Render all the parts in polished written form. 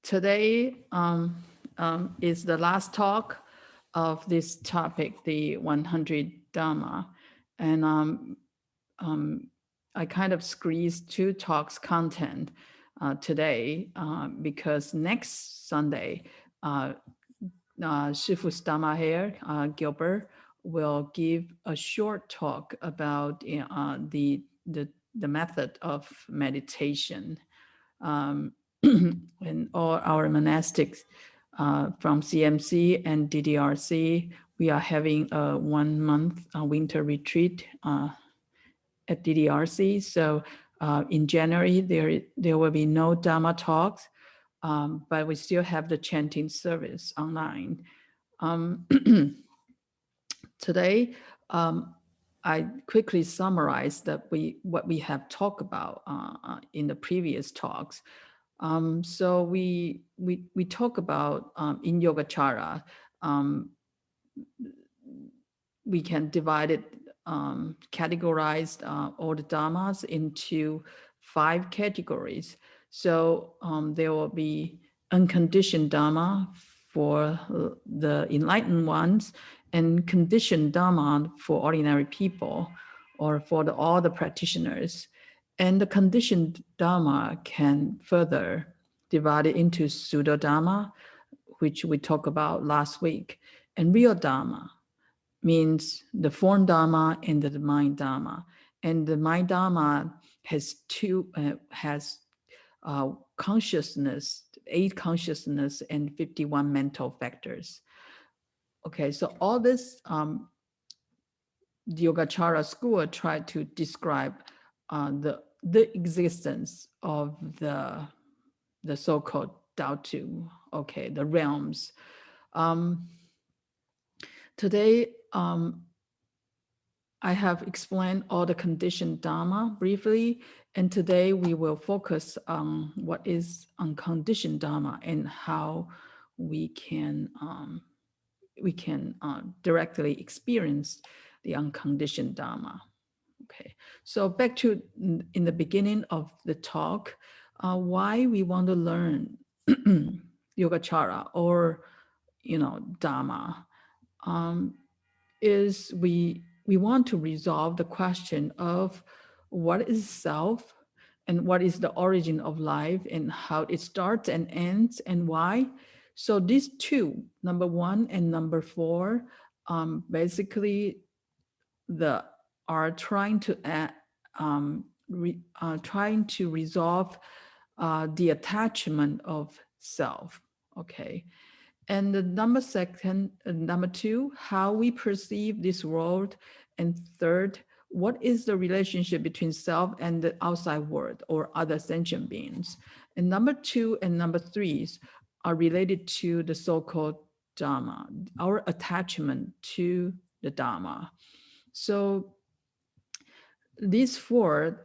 Today is the last talk of this topic, the 100 Dharma. And I kind of squeezed 2 talks content today because next Sunday, Shifu's Dharma here, Gilbert, will give a short talk about the method of meditation. And all our monastics from CMC and DDRC, we are having a 1-month winter retreat at DDRC. So in January, there will be no Dharma talks, but we still have the chanting service online. Today, I quickly summarize that what we have talked about in the previous talks. So we talk about in Yogacara, we can divide it, categorize all the dharmas into 5 categories. So there will be unconditioned dharma for the enlightened ones, and conditioned dharma for ordinary people or for all the practitioners. And the conditioned dharma can further divide it into pseudo dharma, which we talked about last week, and real dharma means the form dharma and the mind dharma. And the mind dharma has consciousness, 8 consciousness and 51 mental factors. Okay, so all this, the Yogachara school tried to describe the existence of the so-called Dao-Tu, okay, the realms. Today, I have explained all the conditioned Dharma briefly, and today we will focus on what is unconditioned Dharma and how we can directly experience the unconditioned Dharma. Okay, so back to in the beginning of the talk, why we want to learn Yogacara or Dharma is we want to resolve the question of what is self and what is the origin of life and how it starts and ends and why. So these 2, number 1 and number 4, basically are trying to resolve the attachment of self. Okay, and the number 2, how we perceive this world, and 3rd, what is the relationship between self and the outside world or other sentient beings. And number 2 and number 3 are related to the so-called Dharma, our attachment to the Dharma. So these 4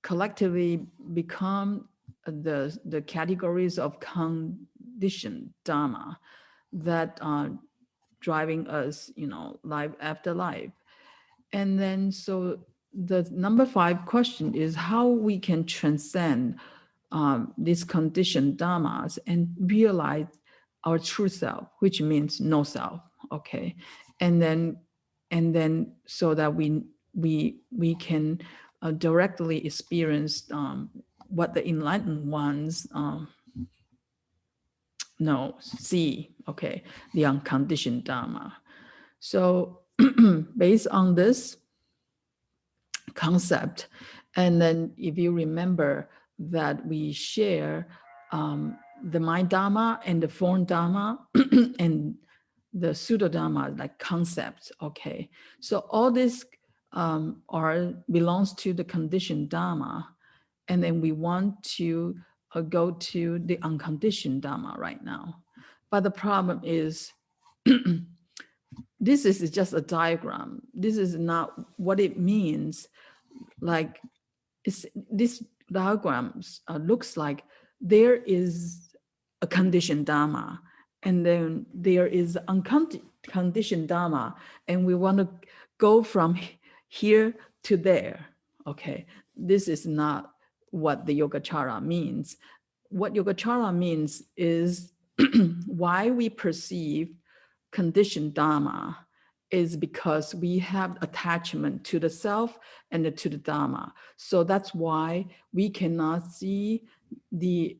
collectively become the categories of conditioned Dharma that are driving us, life after life. And then so the number 5 question is how we can transcend these conditioned Dharmas and realize our true self, which means no self. Okay, and then so that we can directly experience what the enlightened ones see, okay, the unconditioned Dharma. So based on this concept, and then if you remember that we share the mind Dharma and the form Dharma and the pseudo Dharma, like concepts, okay. So all this belongs to the conditioned Dharma, and then we want to go to the unconditioned Dharma right now. But the problem is, this is just a diagram. This is not what it means. Like, this diagram looks like there is a conditioned Dharma, and then there is unconditioned Dharma, and we want to go from here to there. Okay, this is not what the Yogacara means. What Yogacara means is why we perceive conditioned Dharma is because we have attachment to the self and to the Dharma. So that's why we cannot see the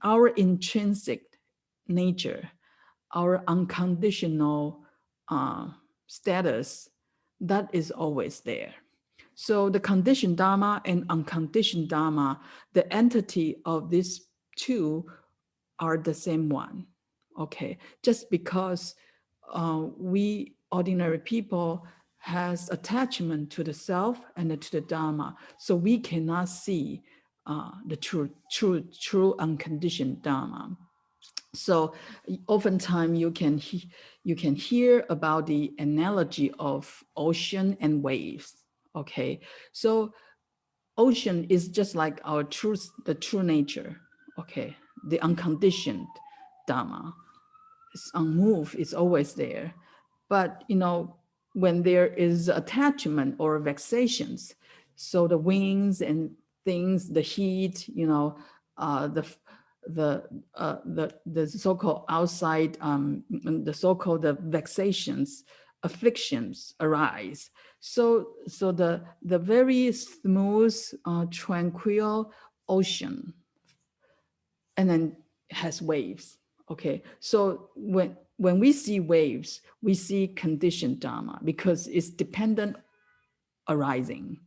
our intrinsic nature, our unconditional status, that is always there. So the conditioned Dharma and unconditioned Dharma, the entity of these two are the same one. Okay, just because we ordinary people has attachment to the self and to the Dharma, so we cannot see the true unconditioned Dharma. So oftentimes you can hear about the analogy of ocean and waves. Okay, so ocean is just like our the true nature. Okay, the unconditioned Dharma. It's unmoved, it's always there. But when there is attachment or vexations, so the winds and things, the heat, the so-called outside, the so-called vexations, afflictions arise. So the very smooth, tranquil ocean, and then has waves. Okay, so when we see waves, we see conditioned Dharma because it's dependent arising,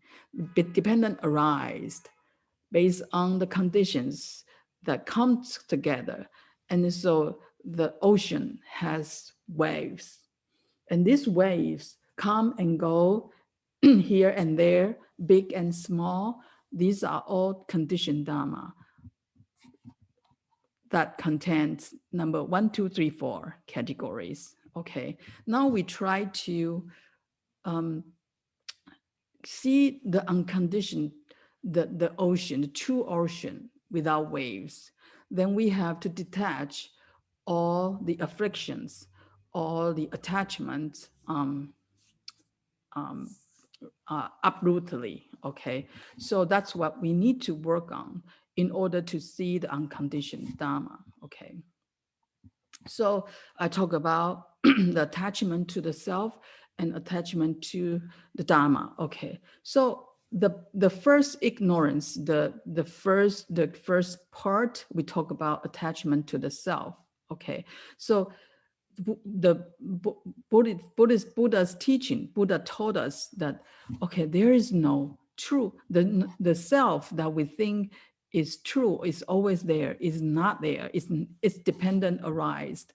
dependent arised based on the conditions that come together. And so the ocean has waves, and these waves come and go here and there, big and small. These are all conditioned Dharma that contains number 1, 2, 3, 4 categories. Okay, now we try to see the unconditioned, the ocean, the true ocean without waves. Then we have to detach all the afflictions, all the attachments uprootedly. Okay, so that's what we need to work on in order to see the unconditioned Dharma. Okay, so I talk about the attachment to the self and attachment to the Dharma. Okay, so the first ignorance, the first part, we talk about attachment to the self. Okay, so the Buddha's teaching, Buddha told us that, okay, there is no true, the self that we think is true is always there, is not there, it's dependent arised.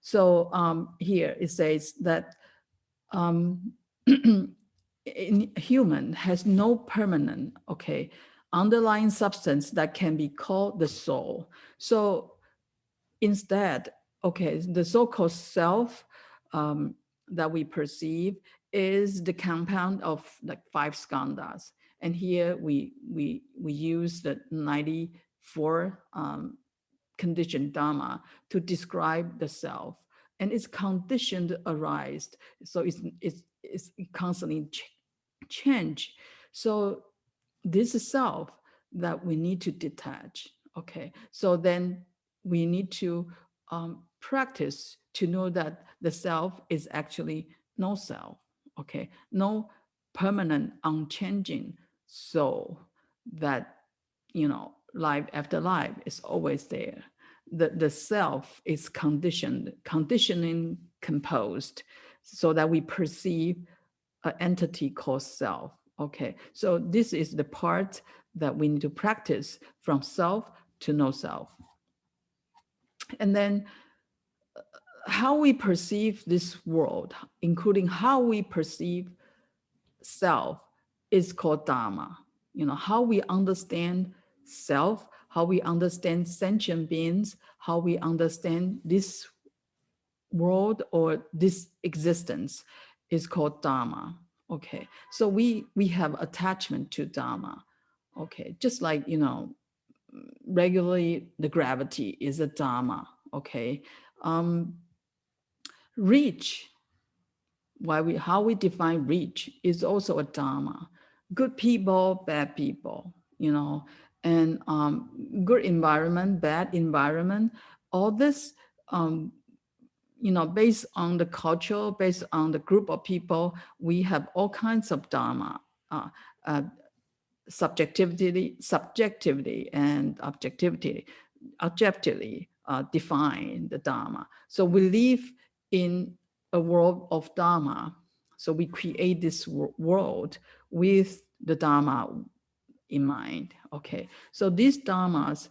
So here it says that human has no permanent, okay, underlying substance that can be called the soul. So instead, okay, the so-called self that we perceive is the compound of like 5 skandhas. And here we use the 94 conditioned Dharma to describe the self. And it's conditioned arised. So it's constantly change. So this is self that we need to detach. Okay, so then we need to practice to know that the self is actually no self. Okay, no permanent, unchanging soul that, life after life is always there. The self is conditioning composed, so that we perceive an entity called self. Okay, so this is the part that we need to practice from self to no self. And then how we perceive this world, including how we perceive self, is called Dharma. How we understand self, how we understand sentient beings, how we understand this world or this existence is called Dharma. Okay, so we have attachment to Dharma. Okay, just like, regularly the gravity is a Dharma. Okay, reach, how we define reach is also a Dharma. Good people, bad people, and good environment, bad environment, all this, based on the culture, based on the group of people, we have all kinds of Dharma, uh, subjectivity and objectively define the Dharma. So we live in a world of Dharma. So we create this world with the Dharma in mind. Okay, so these Dharmas,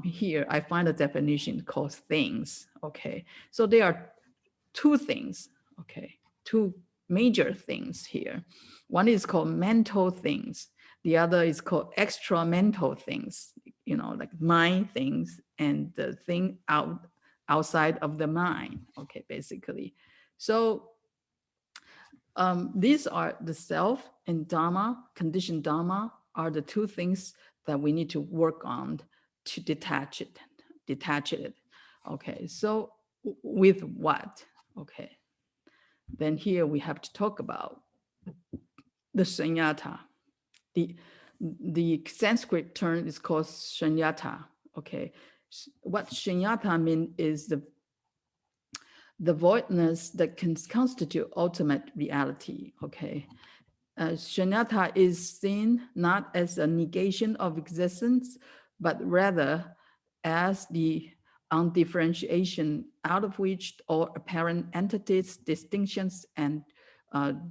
here I find a definition called things. Okay, so there are two things. Okay, two major things here. One is called mental things. The other is called extra mental things, like mind things and the thing outside of the mind. Okay, basically. So these are the self and Dharma, conditioned Dharma, are the two things that we need to work on to detach it. Okay, so with what? Okay, then here we have to talk about the Shanyata. The Sanskrit term is called Shanyata. Okay, what Shanyata means is the voidness that can constitute ultimate reality. Okay, Shanyata is seen not as a negation of existence, but rather as the undifferentiation out of which all apparent entities, distinctions, and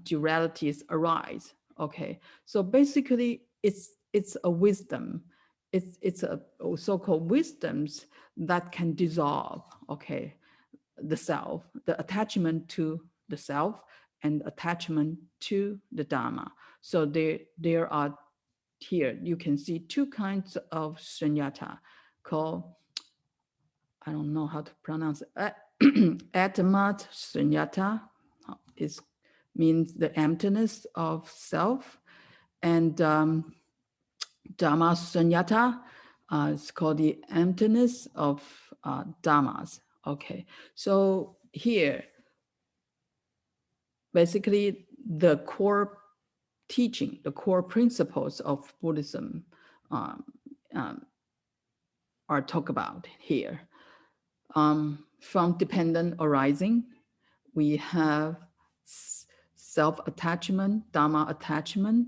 dualities arise. Okay, so basically, it's a wisdom. It's a so-called wisdoms that can dissolve. Okay, the self, the attachment to the self, and attachment to the Dharma. So there are here, you can see two kinds of Shanyata called, I don't know how to pronounce it, Atamat Shanyata is means the emptiness of self, and Dharma Shanyata is called the emptiness of Dharmas. Okay, so here, basically the core teaching, the core principles of Buddhism are talked about here. From dependent arising, we have self-attachment, Dharma attachment,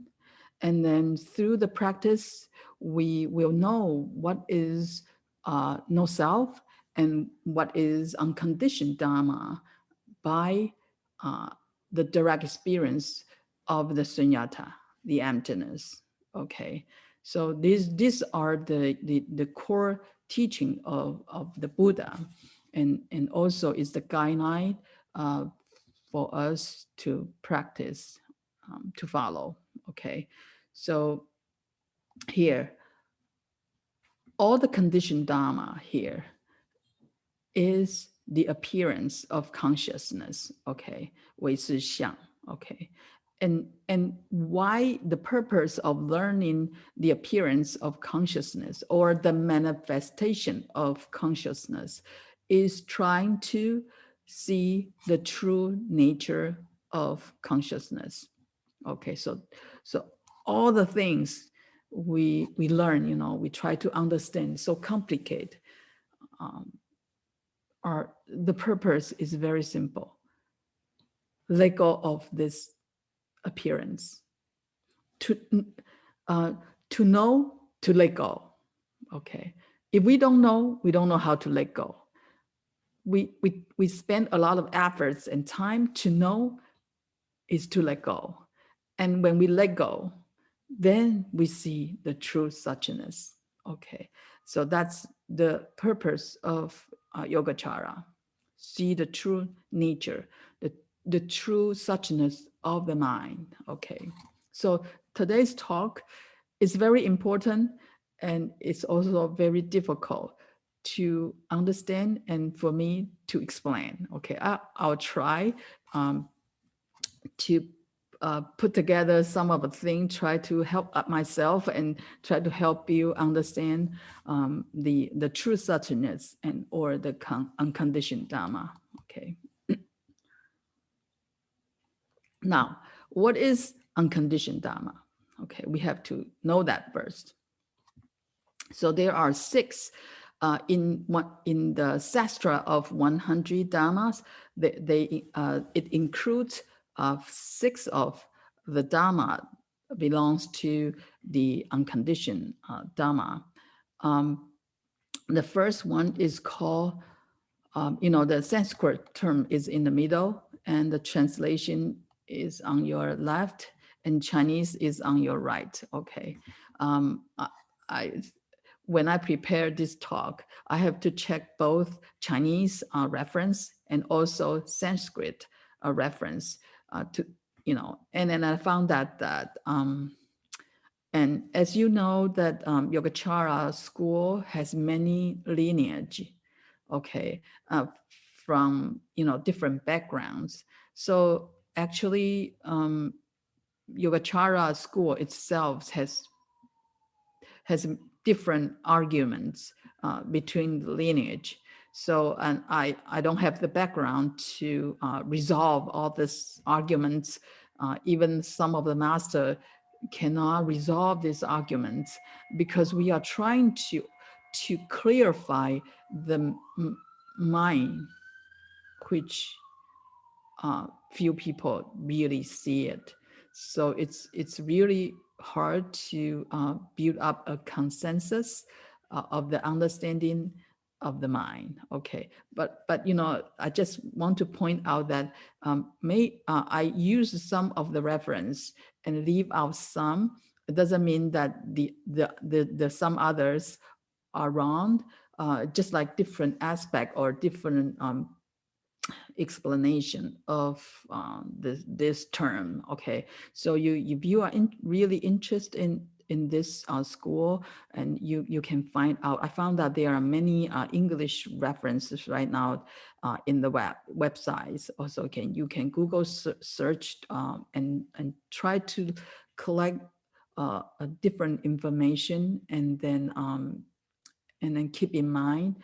and then through the practice, we will know what is no self and what is unconditioned Dharma by the direct experience of the sunyata, the emptiness. Okay, so these are the core teaching of the Buddha, and also is the guideline for us to practice, to follow. Okay, so here, all the conditioned Dharma here is the appearance of consciousness. Okay, 为是相. Okay, and why the purpose of learning the appearance of consciousness or the manifestation of consciousness is trying to see the true nature of consciousness. Okay, so all the things we learn, we try to understand, so complicated. The purpose is very simple. Let go of this appearance. To know, to let go. Okay. If we don't know how to let go. We spend a lot of efforts and time to know is to let go. And when we let go, then we see the true suchness. Okay. So that's the purpose of Yogacara. See the true nature, the true suchness of the mind. Okay, so today's talk is very important, and it's also very difficult to understand and for me to explain. Okay, I'll try to put together some of the things, try to help myself and try to help you understand the true suchness and or the unconditioned Dharma. Okay. Now, what is unconditioned Dharma? Okay, we have to know that first. So there are 6 in the Sastra of 100 Dharmas. It includes 6 of the Dharma belongs to the unconditioned Dharma. The first one is called, the Sanskrit term is in the middle, and the translation is on your left, and Chinese is on your right. Okay. When I prepare this talk, I have to check both Chinese reference and also Sanskrit reference to, and then I found that and as you know that Yogacara school has many lineage, okay, from, different backgrounds. So actually, Yogacara school itself has different arguments between the lineage. So, and I don't have the background to resolve all these arguments. Even some of the master cannot resolve these arguments because we are trying to clarify the mind, which few people really see it. So it's really hard to build up a consensus of the understanding of the mind. Okay, but I just want to point out that I use some of the reference and leave out some. It doesn't mean that the some others are wrong. Just like different aspect or different explanation of this term. Okay, so if you are really interested in this school, and you can find out. I found that there are many English references right now in the websites. Also, you can Google search and try to collect a different information, and then keep in mind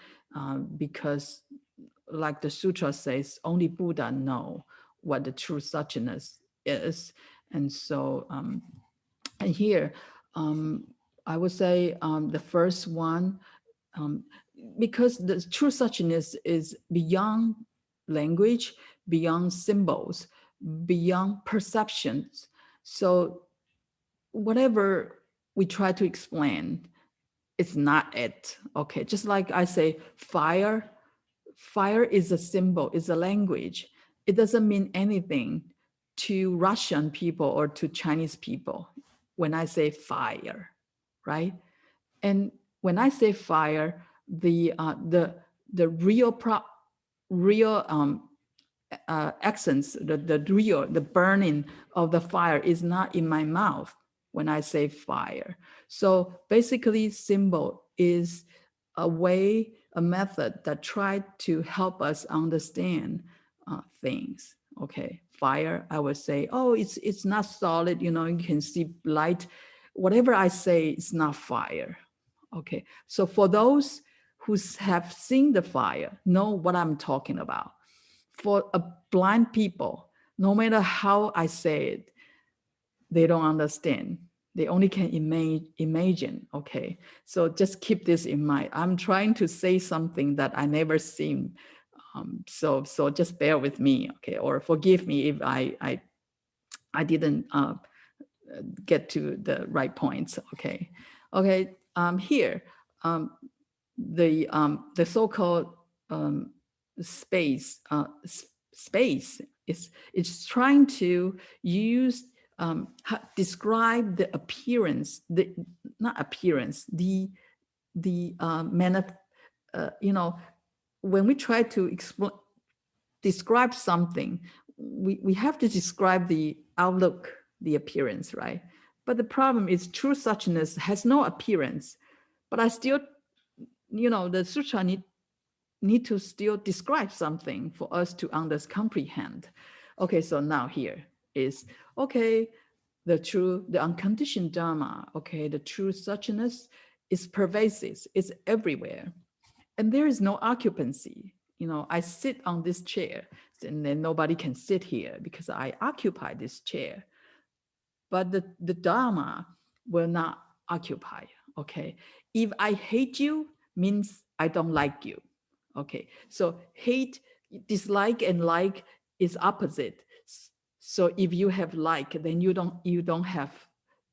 because, like the sutra says, only Buddha know what the true suchness is. And so, and here, I would say the first one, because the true suchness is beyond language, beyond symbols, beyond perceptions. So whatever we try to explain, it's not it. Okay, just like I say, fire is a symbol, is a language. It doesn't mean anything to Russian people or to Chinese people when I say fire, right? And when I say fire, the real essence, the burning of the fire is not in my mouth when I say fire. So basically, symbol is a method that tried to help us understand things. Okay, fire, I would say, oh, it's not solid, you can see light. Whatever I say, it's not fire. Okay, so for those who have seen the fire, know what I'm talking about. For a blind people, no matter how I say it, they don't understand. They only can imagine, okay? So just keep this in mind. I'm trying to say something that I never seen. So just bear with me, okay? Or forgive me if I didn't get to the right points, okay? Okay, here, the so-called space is trying to use describe the appearance, when we try to describe something, we have to describe the outlook, the appearance, right? But the problem is true suchness has no appearance, but I still, the sutra need to still describe something for us to comprehend. Okay, so now here is, okay, the unconditioned Dharma, okay, the true suchness is pervasive, it's everywhere. And there is no occupancy. I sit on this chair, and then nobody can sit here because I occupy this chair. But the Dharma will not occupy. Okay. If I hate you means I don't like you. Okay. So hate, dislike, and like is opposite. So if you have like, then you don't have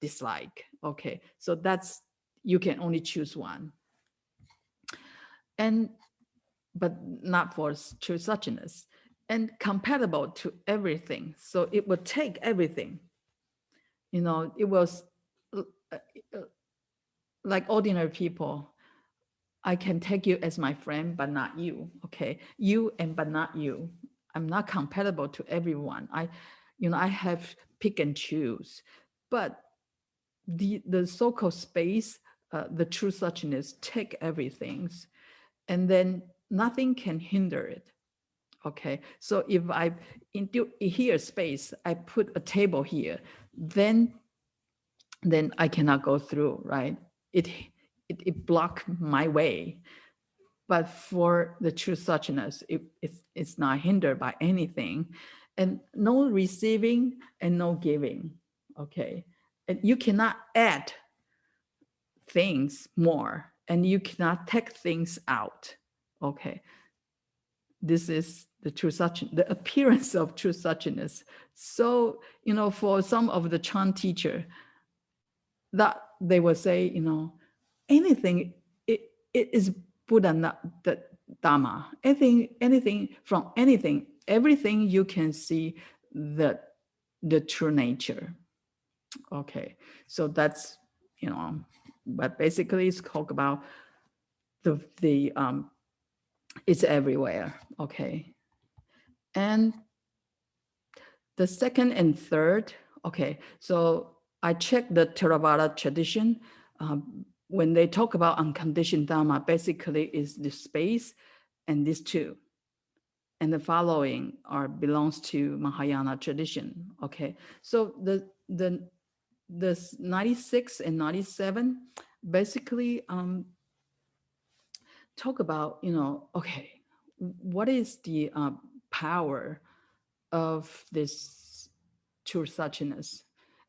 dislike. Okay. So that's, you can only choose one. And but not for true suchness, and compatible to everything. So it would take everything. You know, it was like ordinary people. I can take you as my friend, but not you. Okay, you and but not you. I'm not compatible to everyone. I have pick and choose, but the so-called space, the true suchness, take everything, and then nothing can hinder it. Okay, so if I into here space, I put a table here, then I cannot go through, right? It block my way. But for the true suchness, it's not hindered by anything, and no receiving and no giving. Okay, and you cannot add things more, and you cannot take things out. Okay, this is the true suchness, the appearance of true suchness. So, for some of the Chan teacher, that they will say, anything, it is Buddha, the Dharma. Anything from anything, everything you can see the true nature. Okay, so that's, but basically it's talk about the it's everywhere. Okay. And the second and third, okay, so I checked the Theravada tradition. When they talk about unconditioned Dharma, basically is the space and these two. And the following belongs to Mahayana tradition. Okay, so the 96 and 97 basically talk about, okay, what is the power of this true suchness?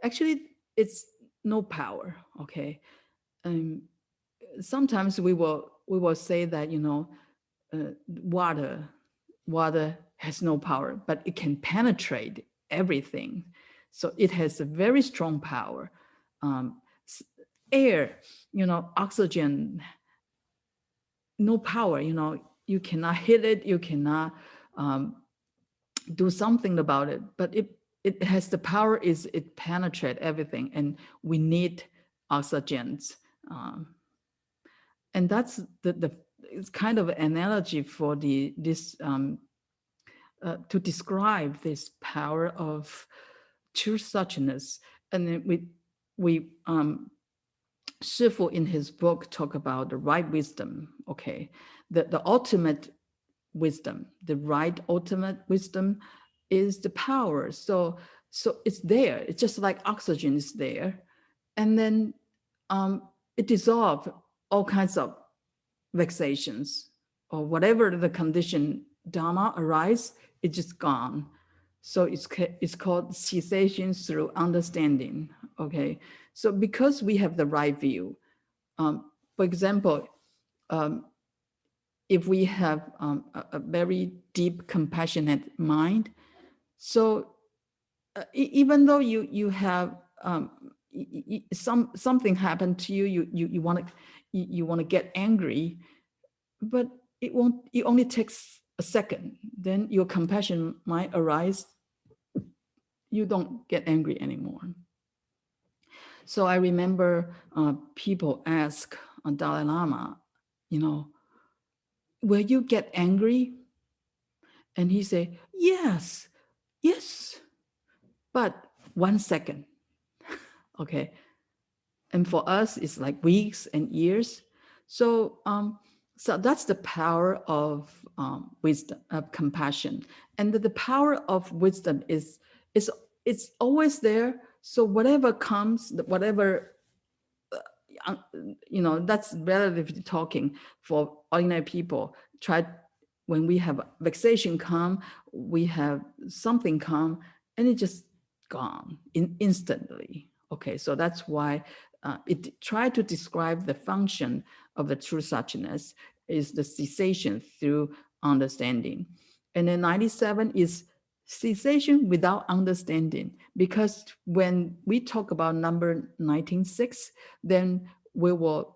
Actually, it's no power. Okay, sometimes we will say that, water has no power, but it can penetrate everything. So it has a very strong power. Air, oxygen, no power. You cannot hit it. You cannot do something about it. But it has the power. It penetrate everything, and we need oxygens. And that's it's kind of an analogy for this to describe this power of true suchness. And then we Shifu in his book talk about the right wisdom. Okay, the ultimate wisdom, the right ultimate wisdom is the power. So it's there. It's just like oxygen is there, and then it dissolves all kinds of vexations or whatever the condition Dharma arise, it's just gone. So it's called cessation through understanding. Okay, so because we have the right view, for example, if we have a very deep compassionate mind, so even though you have something happened to you, you want to get angry, but it only takes a second, then your compassion might arise. You don't get angry anymore. So I remember people ask Dalai Lama, will you get angry? And he say, yes, but 1 second. Okay. And for us, it's like weeks and years. So that's the power of wisdom, of compassion. And the power of wisdom is it's always there. So whatever comes, whatever, that's relatively talking for ordinary people. When we have vexation come, we have something come, and it just gone instantly. Okay, so that's why it tried to describe the function of the true suchness is the cessation through understanding. And then 97 is cessation without understanding, because when we talk about number 196, then we will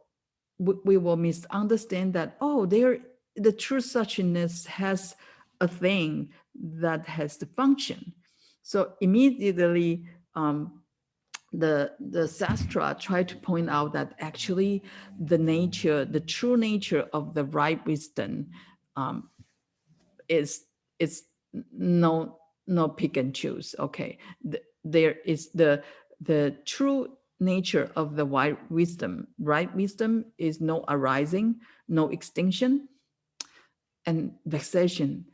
misunderstand that, oh, the true suchness has a thing that has the function. So immediately the Sastra tried to point out that actually the true nature of the right wisdom is no pick and choose. Okay, there is the true nature of the right wisdom. Right wisdom is no arising, no extinction, and vexation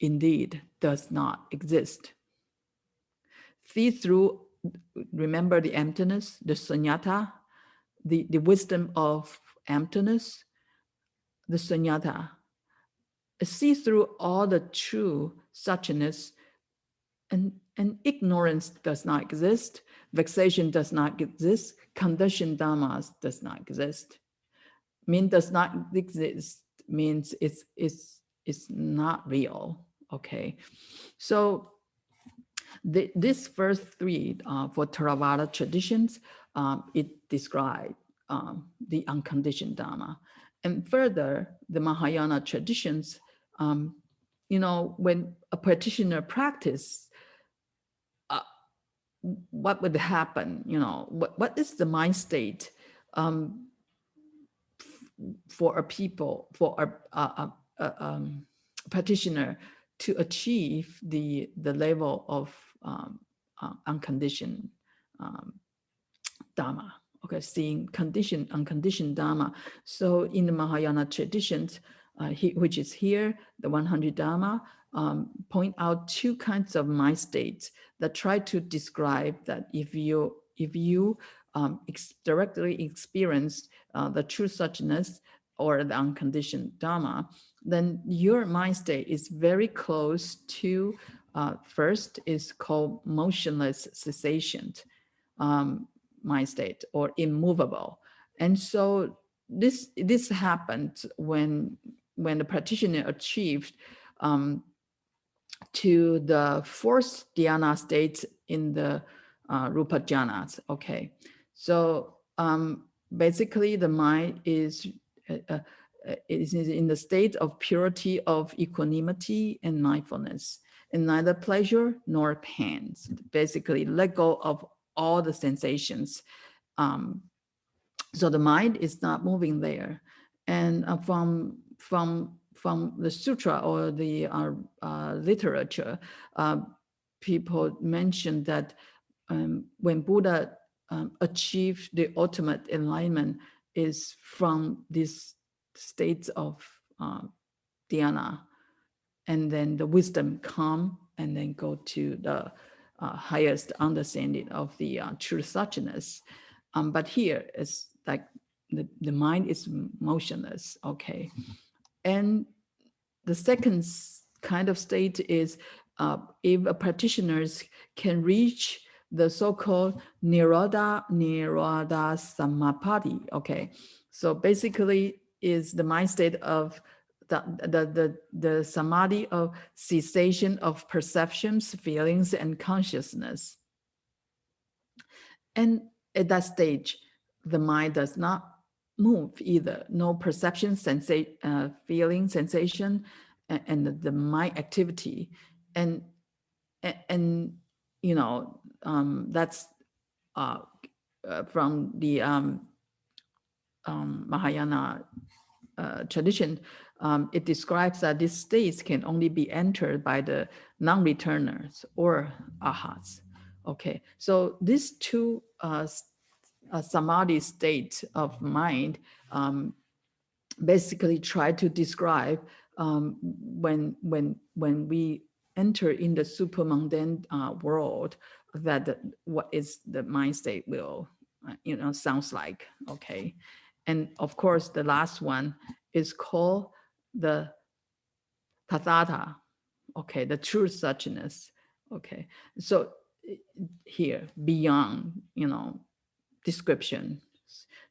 indeed does not exist. See through, remember the emptiness, the Shanyata, the wisdom of emptiness, the Shanyata. See through all the true suchness, and ignorance does not exist, vexation does not exist, conditioned dharmas does not exist. Mean does not exist means it's not real. Okay, so this first three for Theravada traditions, it describes the unconditioned Dharma. And further, the Mahayana traditions, when a practitioner practice, what would happen? What is the mind state for a practitioner to achieve the level of unconditioned Dharma? Okay, seeing unconditioned Dharma. So in the Mahayana traditions, which is here, the 100 Dharma, point out two kinds of mind states that try to describe that if you directly experience the true suchness or the unconditioned Dharma, then your mind state is very close to, first is called motionless cessation mind state, or immovable. And so this happened when the practitioner achieved to the fourth dhyana state in the rupa dhyanas. Okay, so basically the mind is in the state of purity of equanimity and mindfulness, and neither pleasure nor pain. Basically let go of all the sensations. So the mind is not moving there. And from the sutra or the literature, people mentioned that when Buddha achieved the ultimate enlightenment is from these states of dhyana, and then the wisdom come and then go to the highest understanding of the true suchness. But here it's like the mind is motionless. Okay, and the second kind of state is if a practitioners can reach the so-called Neroda Samapati. Okay, so basically is the mind state of the samadhi of cessation of perceptions, feelings, and consciousness. And at that stage, the mind does not move either. No perception, feeling, sensation, and the mind activity. And that's from the Mahayana tradition. It describes that these states can only be entered by the non-returners or ahats. Okay, so these two samadhi states of mind basically try to describe when we enter in the supermundane world, that what is the mind state will sounds like. Okay, and of course the last one is called the tathata. Okay, the true suchness. Okay, so here beyond description.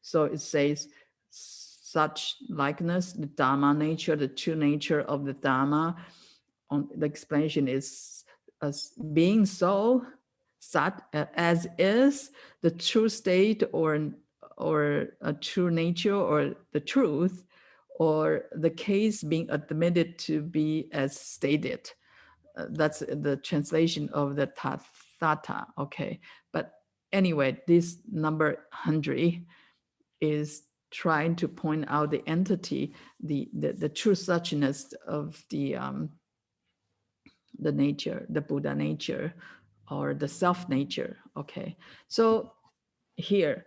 So it says such likeness, the Dharma nature, the true nature of the Dharma. The explanation is as being so, such as is the true state or a true nature or the truth, or the case being admitted to be as stated. That's the translation of the tathata. Okay, but anyway, this number 100 is trying to point out the entity, the true suchness of the nature, the Buddha nature, or the self nature. Okay, so here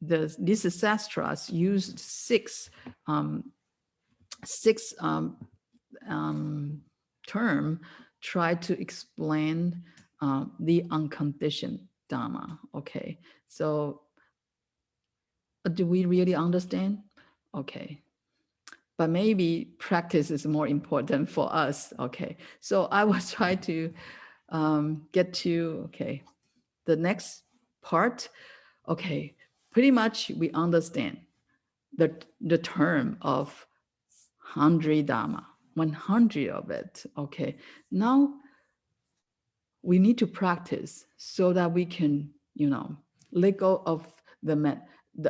these sastras used six term try to explain the unconditioned Dharma. Okay, so do we really understand? Okay, but maybe practice is more important for us. Okay, so I will try to get to, okay, the next part. Okay, pretty much we understand the term of 100 Dharma, 100 of it. Okay, now we need to practice so that we can, let go of the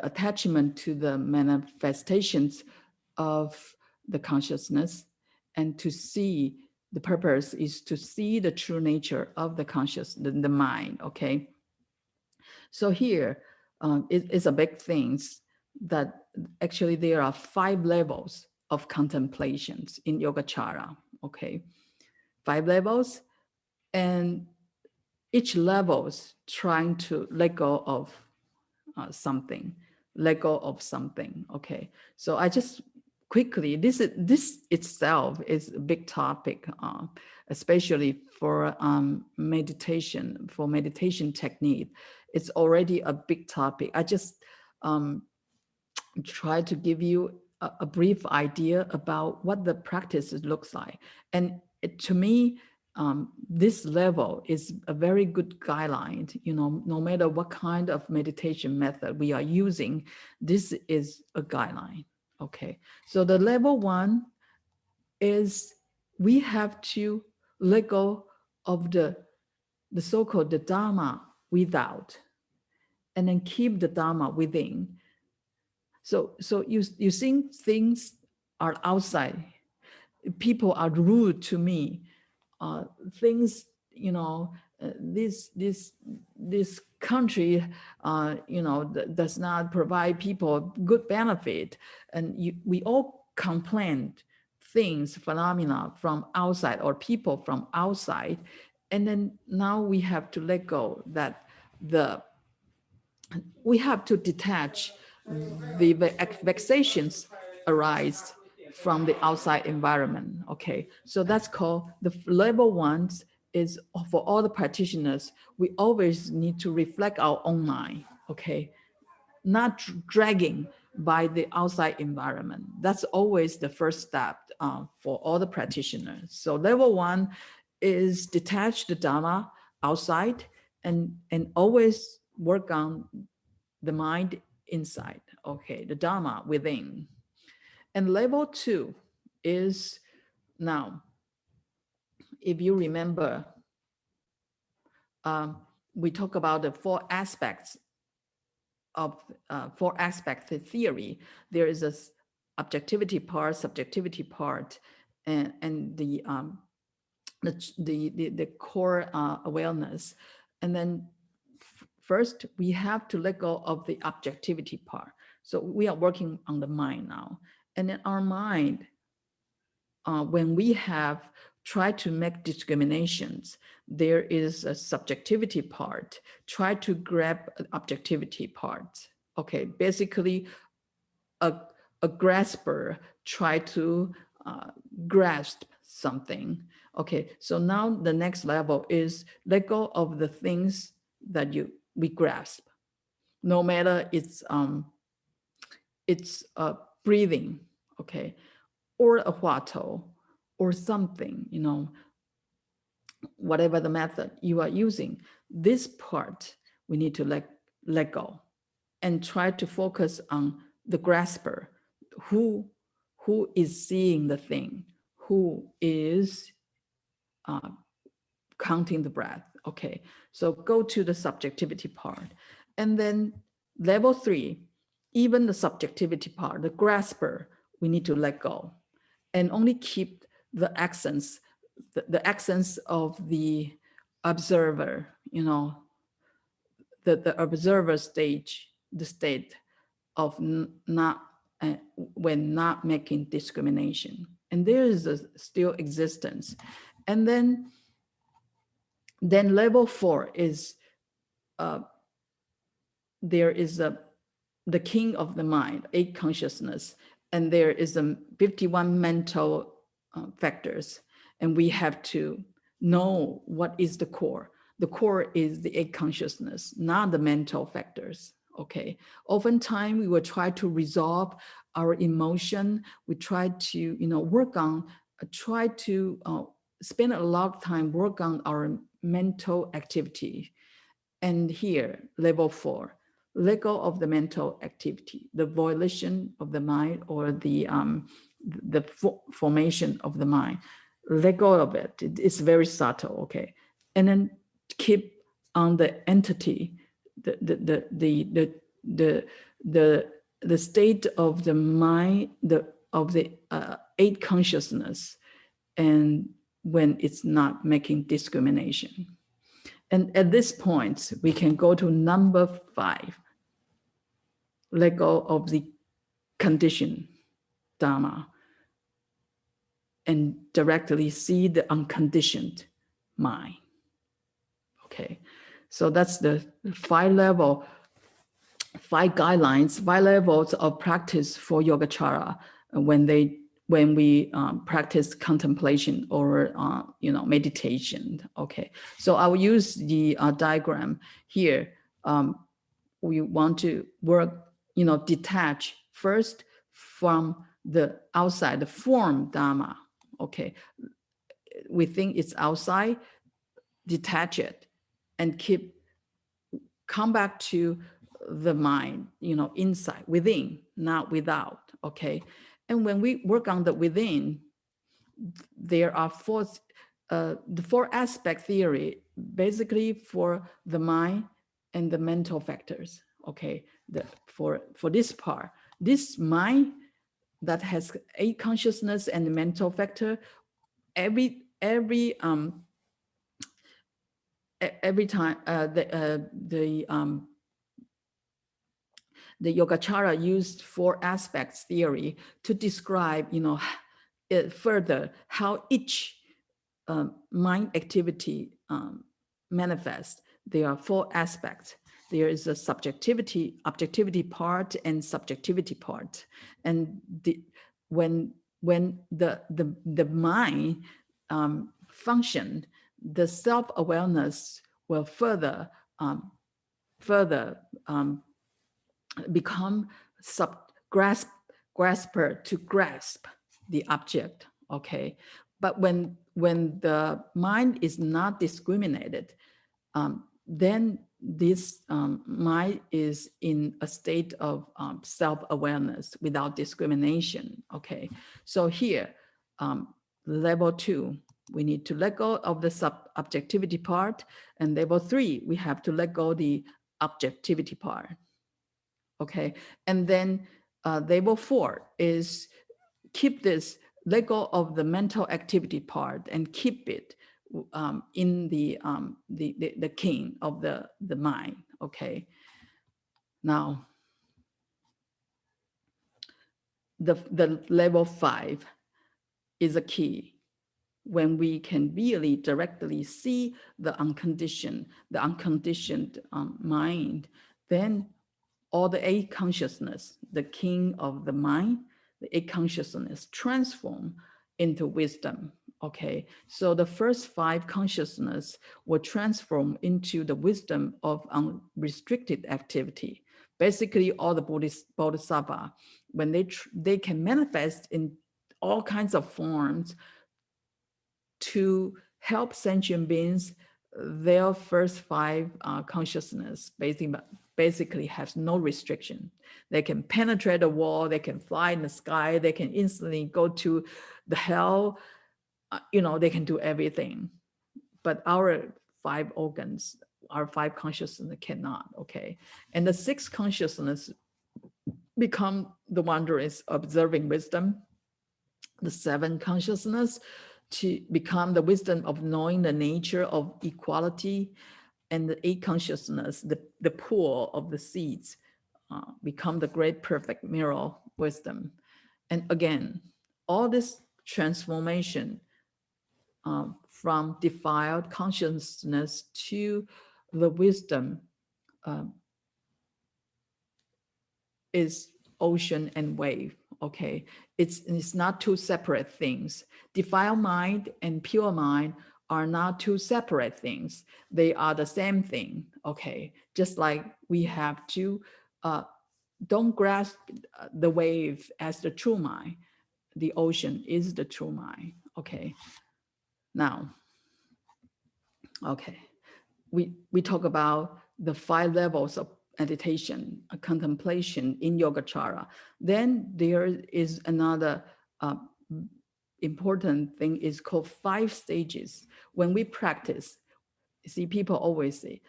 attachment to the manifestations of the consciousness, and to see the purpose is to see the true nature of the conscious, the mind. Okay, so here it's a big things that actually there are 5 levels of contemplations in Yogacara. Okay, 5 levels, and each levels trying to let go of something, let go of something. Okay, so I just quickly, this itself is a big topic, especially for meditation, for meditation technique. It's already a big topic. I just try to give you a brief idea about what the practice looks like. And to me, this level is a very good guideline. No matter what kind of meditation method we are using, this is a guideline. Okay, so the level 1 is we have to let go of the so-called the Dharma without, and then keep the Dharma within. So you think things are outside. People are rude to me. Things, this country, does not provide people good benefit, and we all complain things, phenomena from outside, or people from outside, and then now we have to let go that we have to detach the vexations arise from the outside environment. Okay, so that's called the level 1 is for all the practitioners. We always need to reflect our own mind. Okay, not dragging by the outside environment. That's always the first step for all the practitioners. So level 1 is detach the Dharma outside, and always work on the mind inside. Okay, the Dharma within. And level 2 is, now, if you remember, we talk about the 4 aspects of 4 aspect theory. There is a objectivity part, subjectivity part, and the core awareness. And then first, we have to let go of the objectivity part. So we are working on the mind now. And in our mind, when we have tried to make discriminations, there is a subjectivity part. Try to grab an objectivity part. Okay, basically a grasper try to grasp something. Okay, so now the next level is let go of the things that we grasp, no matter it's breathing, okay, or a huatou, or something, whatever the method you are using. This part we need to let go. and try to focus on the grasper, who is seeing the thing, who is counting the breath. Okay, so go to the subjectivity part. And then level 3, even the subjectivity part, the grasper, we need to let go and only keep the essence, the essence of the observer, you know, the observer stage, the state of not, when not making discrimination. And there is a still existence. And then level 4 is, there is the king of the mind, 8 consciousness, and there is 51 mental factors. And we have to know what is the core. The core is the 8 consciousness, not the mental factors. Okay. Oftentimes we will try to resolve our emotion. We try to, you know, work on, try to spend a lot of time work on our mental activity. And here, level 4, let go of the mental activity, the volition of the mind, or the formation of the mind. Let go of it. It's very subtle. Okay, and then keep on the entity, the state of the mind, of the 8 consciousness, and when it's not making discrimination. And at this point, we can go to number 5, let go of the conditioned Dharma and directly see the unconditioned mind. Okay, so that's the 5 levels, 5 guidelines, 5 levels of practice for Yogacara when we practice contemplation or you know, meditation. Okay, so I will use the diagram here. We want to work, you know, detach first from the outside, the form Dharma. Okay, we think it's outside, detach it, and come back to the mind, you know, inside, within, not without. Okay, and when we work on the within, there are the 4 aspect theory, basically for the mind and the mental factors. Okay, for this part, this mind that has 8 consciousness and the mental factor, every time the Yogacara used 4 aspects theory to describe, you know, further how each mind activity manifests. There are 4 aspects. There is a objectivity part and subjectivity part. And when the mind function, the self-awareness will further become grasper, to grasp the object. Okay, but when the mind is not discriminated, then this mind is in a state of self-awareness without discrimination. Okay, so here, level 2, we need to let go of the subjectivity part, and level 3, we have to let go the objectivity part. Okay, and then level 4 is keep this, let go of the mental activity part and keep it in the king of the mind. Okay, now the level 5 is a key, when we can really directly see the unconditioned mind. Then all the 8 consciousness, the king of the mind, the 8 consciousness transform into wisdom. Okay, so the first 5 consciousness will transform into the wisdom of unrestricted activity. Basically, all the bodhisattva, when they can manifest in all kinds of forms to help sentient beings, their first 5 consciousness, basically basically has no restriction. They can penetrate the wall, they can fly in the sky, they can instantly go to the hell, they can do everything. But our 5 organs, our 5 consciousness cannot, okay? And the 6 consciousness become the wondrous observing wisdom, the 7 consciousness to become the wisdom of knowing the nature of equality, and the 8 consciousness, the pool of the seeds, become the great perfect mirror wisdom. And again, all this transformation from defiled consciousness to the wisdom is ocean and wave, okay? It's not 2 separate things. Defiled mind and pure mind are not 2 separate things. They are the same thing, okay? Just like we have to, don't grasp the wave as the true mind. The ocean is the true mind, okay? Now, okay, we talk about the 5 levels of meditation, a contemplation in Yogacara. Then there is another important thing is called 5 stages. When we practice, see, people always say,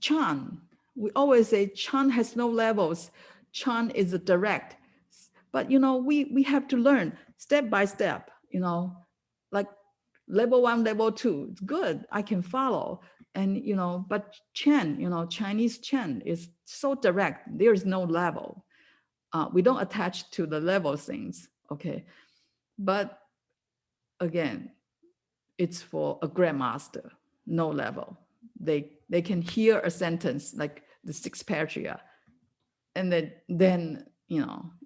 Chan, we always say Chan has no levels. Chan is direct. But, we have to learn step by step, like level 1, level 2, it's good, I can follow. And, but Chen, Chinese Chen is so direct, there is no level. We don't attach to the level things, okay? But again, it's for a grandmaster, no level. They can hear a sentence like the 6 patria and then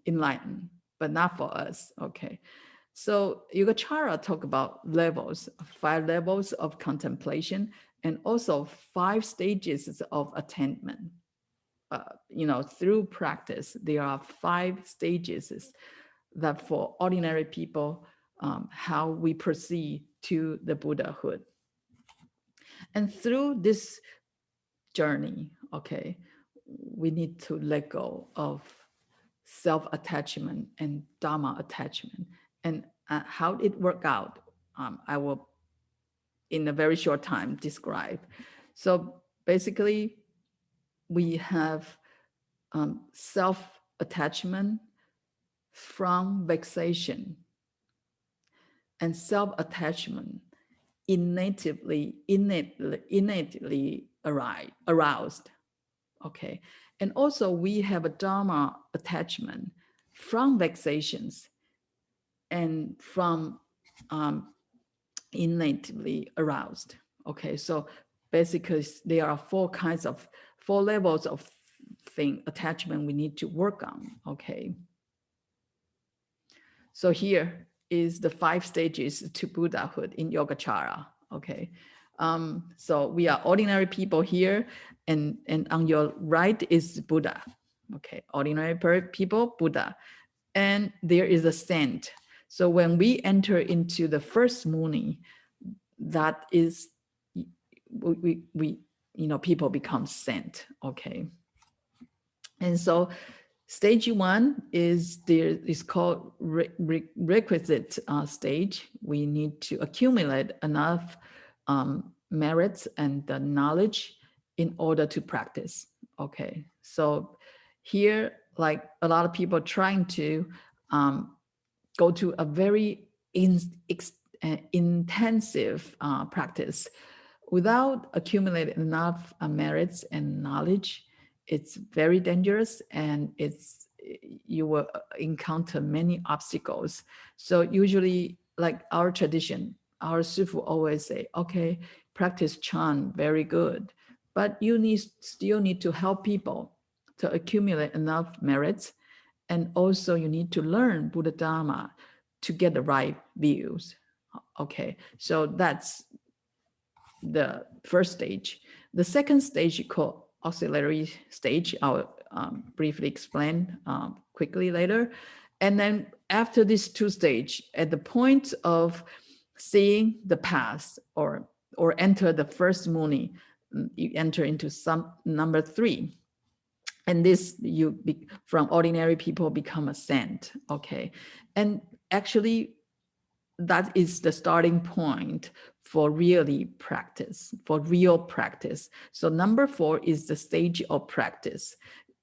enlighten, but not for us, okay? So Yogacara talk about levels, 5 levels of contemplation, and also 5 stages of attainment. Through practice, there are 5 stages that for ordinary people, how we proceed to the Buddhahood. And through this journey, okay, we need to let go of self-attachment and Dharma attachment. And how it worked out, I will, in a very short time, describe. So basically, we have self-attachment from vexation, and self-attachment innately aroused, okay? And also we have a Dharma attachment from vexations and from innately aroused, okay? So basically there are 4 levels of attachment we need to work on, okay? So here is the 5 stages to Buddhahood in Yogacara, okay? So we are ordinary people here, and on your right is Buddha, okay? Ordinary people, Buddha. And there is a saint. So when we enter into the first muni, that is, people become saint, okay? And so stage 1 is called requisite stage. We need to accumulate enough merits and the knowledge in order to practice. Okay, so here, like a lot of people trying to go to a very intensive practice without accumulating enough merits and knowledge. It's very dangerous, and you will encounter many obstacles. So usually, like our tradition, our Sifu always say, okay, practice Chan, very good, but you still need to help people to accumulate enough merits, and also you need to learn Buddha Dharma to get the right views. Okay, so that's the first stage. The second stage is called auxiliary stage. I'll briefly explain quickly later. And then after these 2 stages, at the point of seeing the past or enter the first muni, you enter into some number 3. And this, from ordinary people become a saint, okay? And actually, that is the starting point for real practice. So number 4 is the stage of practice.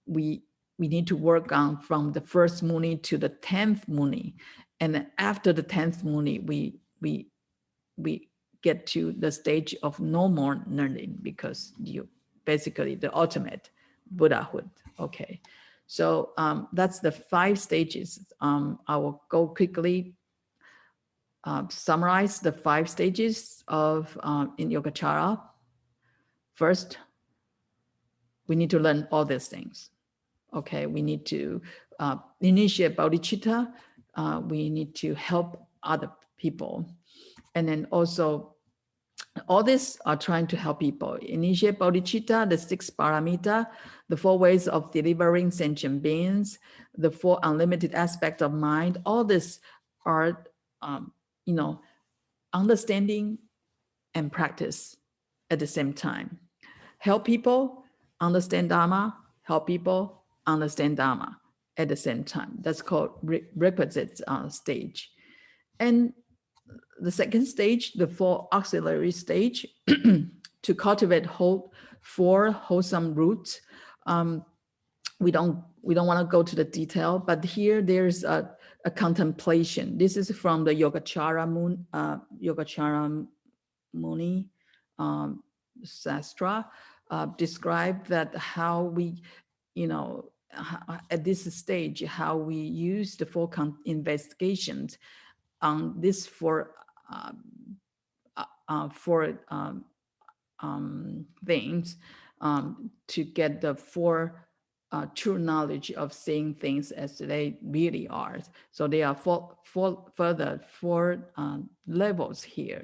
We need to work on from the first muni to the 10th muni. And after the 10th muni, we get to the stage of no more learning, because you basically the ultimate Buddhahood. Okay, so that's the 5 stages. I will go quickly summarize the 5 stages of in Yogacara. First, we need to learn all these things. Okay, we need to initiate bodhicitta. We need to help other people, and then also all this are trying to help people initiate bodhicitta, the 6 paramita, the 4 ways of delivering sentient beings, the 4 unlimited aspects of mind. All this are, understanding and practice at the same time. Help people understand Dharma, help people understand Dharma at the same time. That's called requisite stage. And the second stage, the 4 auxiliary stage, to cultivate 4 wholesome roots. We don't want to go to the detail, but here there's a contemplation. This is from the Yogacara Muni Sastra, describe that how we, at this stage, how we use the 4 investigations on this 4 things to get the 4 true knowledge of seeing things as they really are. So there are further 4 levels here.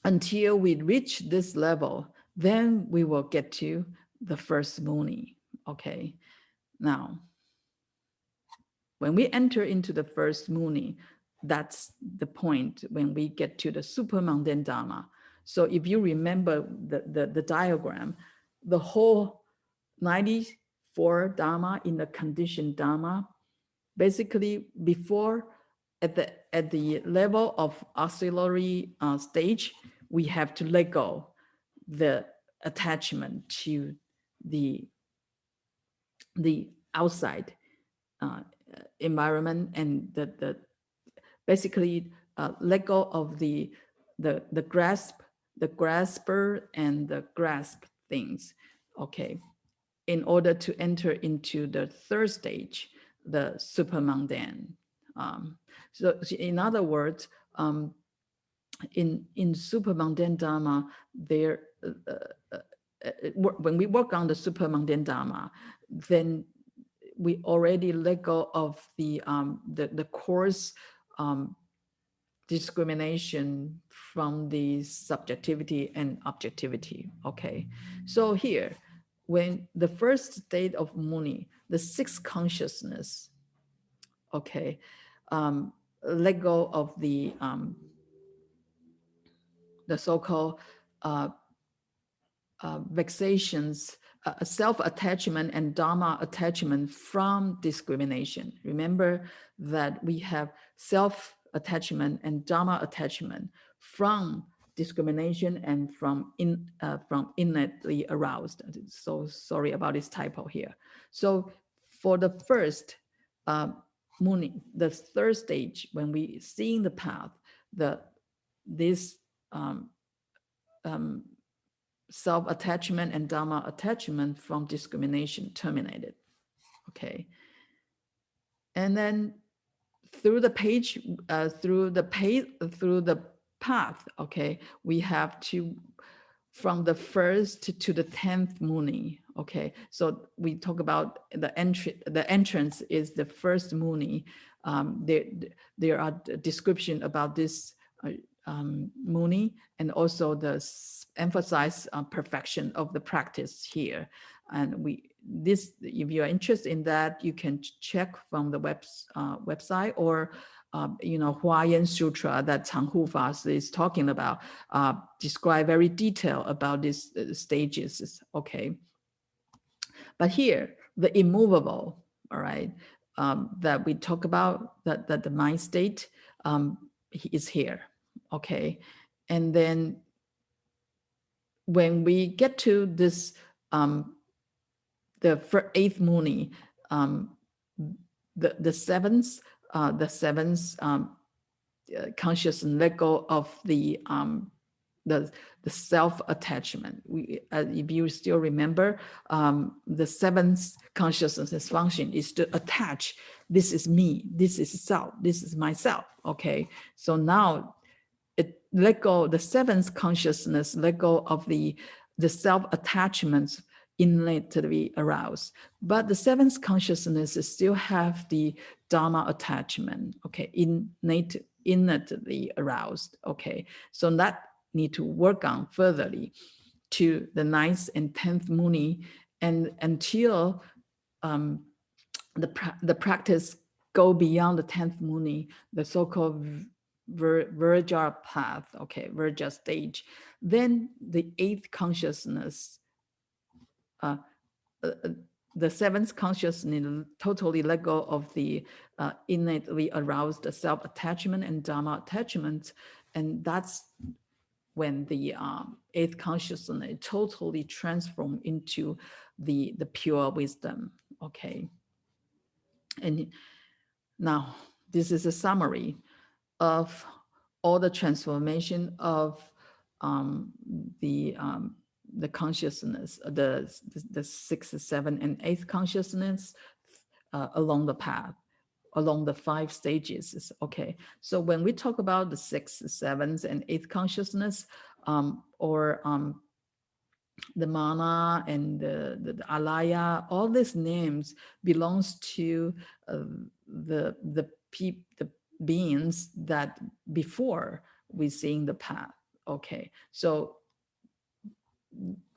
Until we reach this level, then we will get to the first muni. Okay, now when we enter into the first muni, that's the point when we get to the super mundane Dharma. So if you remember the diagram, the whole 94 Dharma in the conditioned Dharma, basically before at the level of auxiliary stage, we have to let go the attachment to the outside environment, and the basically let go of the grasper and the grasp things. Okay, in order to enter into the third stage, the super mundane. So in other words, in super mundane Dharma, there when we work on the super mundane Dharma, then we already let go of the coarse discrimination from the subjectivity and objectivity. Okay, so here, when the first state of muni, the 6th consciousness, okay, let go of the so-called vexations, self-attachment and Dharma attachment from discrimination. Remember that we have self-attachment and Dharma attachment from discrimination and from innately aroused. So sorry about this typo here. So for the first muni, the third stage, when we seeing the path, this self-attachment and Dharma attachment from discrimination terminated. Okay, and then through the path, okay, we have to from the first to the 10th muni. Okay, so we talk about the entrance is the first muni. There are description about this muni, and also the emphasize perfection of the practice here. And if you are interested in that, you can check from the website, or Huayan Sutra that Chang Hwa Fashi is talking about, describe very detailed about these stages, okay? But here, the immovable, all right, that we talk about, that the mind state is here, okay? And then when we get to this, the eighth muni, the seventh conscious and let go of the self-attachment. If you still remember, the seventh consciousness function is to attach. This is me. This is self. This is myself. Okay. So now it let go. The seventh consciousness let go of the self-attachments innately aroused. But the seventh consciousness still have the Dharma attachment. Okay. Innately aroused. Okay. So that need to work on furtherly to the ninth and 10th muni, and until the practice go beyond the 10th muni, the so-called Virja path, okay, Virja stage. Then the eighth consciousness, the seventh consciousness totally let go of the innately aroused self-attachment and Dharma attachment, and that's when the eighth consciousness totally transformed into the pure wisdom, okay? And now this is a summary of all the transformation of the consciousness, the sixth, seventh, and eighth consciousness along the path, along the 5 stages. Okay, so when we talk about the sixth, seventh, and eighth consciousness, or the mana and the alaya, all these names belongs to the beings that before we seeing the path. Okay, so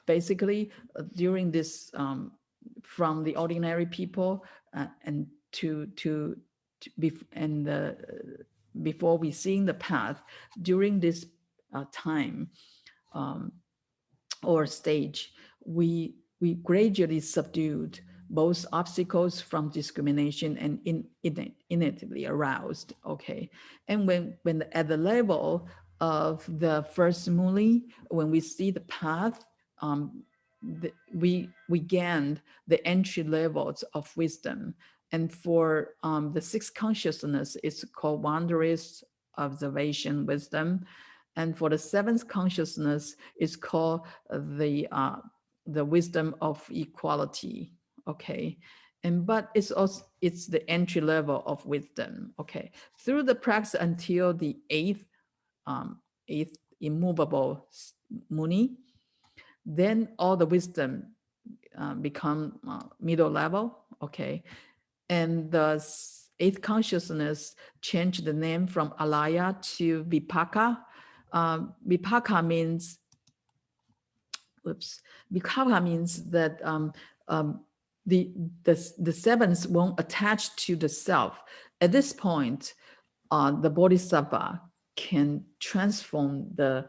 basically during this from the ordinary people and before we seeing the path, during this time or stage, we gradually subdued both obstacles from discrimination and innately aroused. Okay, and when at the level of the first muli, when we see the path, we gained the entry levels of wisdom. And for the sixth consciousness, it's called wondrous observation wisdom. And for the seventh consciousness, it's called the wisdom of equality. Okay, but it's the entry level of wisdom. Okay, through the practice until the eighth immovable muni, then all the wisdom become middle level. Okay, and the eighth consciousness changed the name from alaya to vipaka. Vipaka means, vipaka means that the seventh won't attach to the self. At this point, the bodhisattva can transform the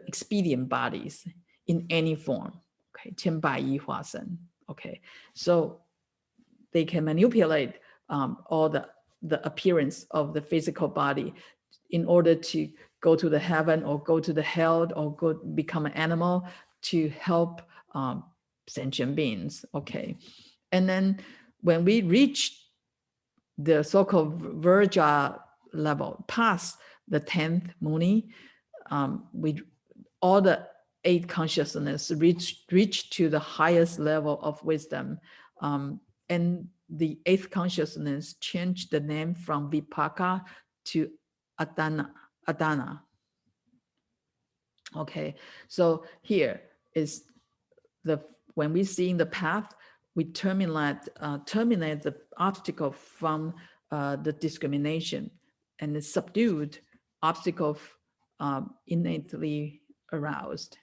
expedient bodies in any form. Okay, 千百亿化身. Okay, so they can manipulate all the appearance of the physical body in order to go to the heaven or go to the hell or go become an animal to help sentient beings. Okay, and then when we reach the so-called Virja level, past the 10th muni, all the 8 consciousness reach to the highest level of wisdom, and the 8th consciousness changed the name from vipaka to adana. Okay, so here is when we see in the path, we terminate the obstacle from the discrimination, and the subdued obstacle innately aroused.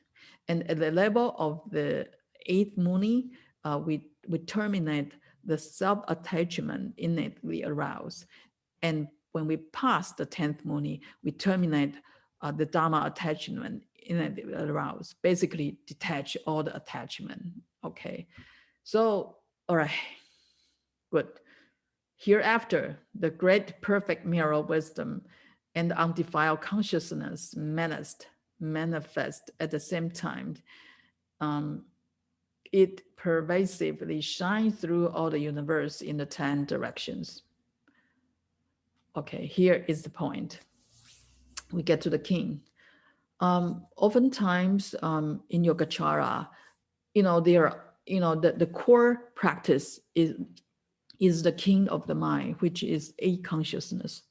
And at the level of the 8th muni, we terminate the self-attachment innately aroused. And when we pass the 10th muni, we terminate the Dharma attachment in it arouse, basically detach all the attachment. Okay, so, all right, good. Hereafter, the great perfect mirror wisdom and undefiled consciousness manifest at the same time. It pervasively shines through all the universe in the 10 directions. Okay, here is the point. We get to the king. Oftentimes in Yogacara, the core practice is the king of the mind, which is eight consciousness.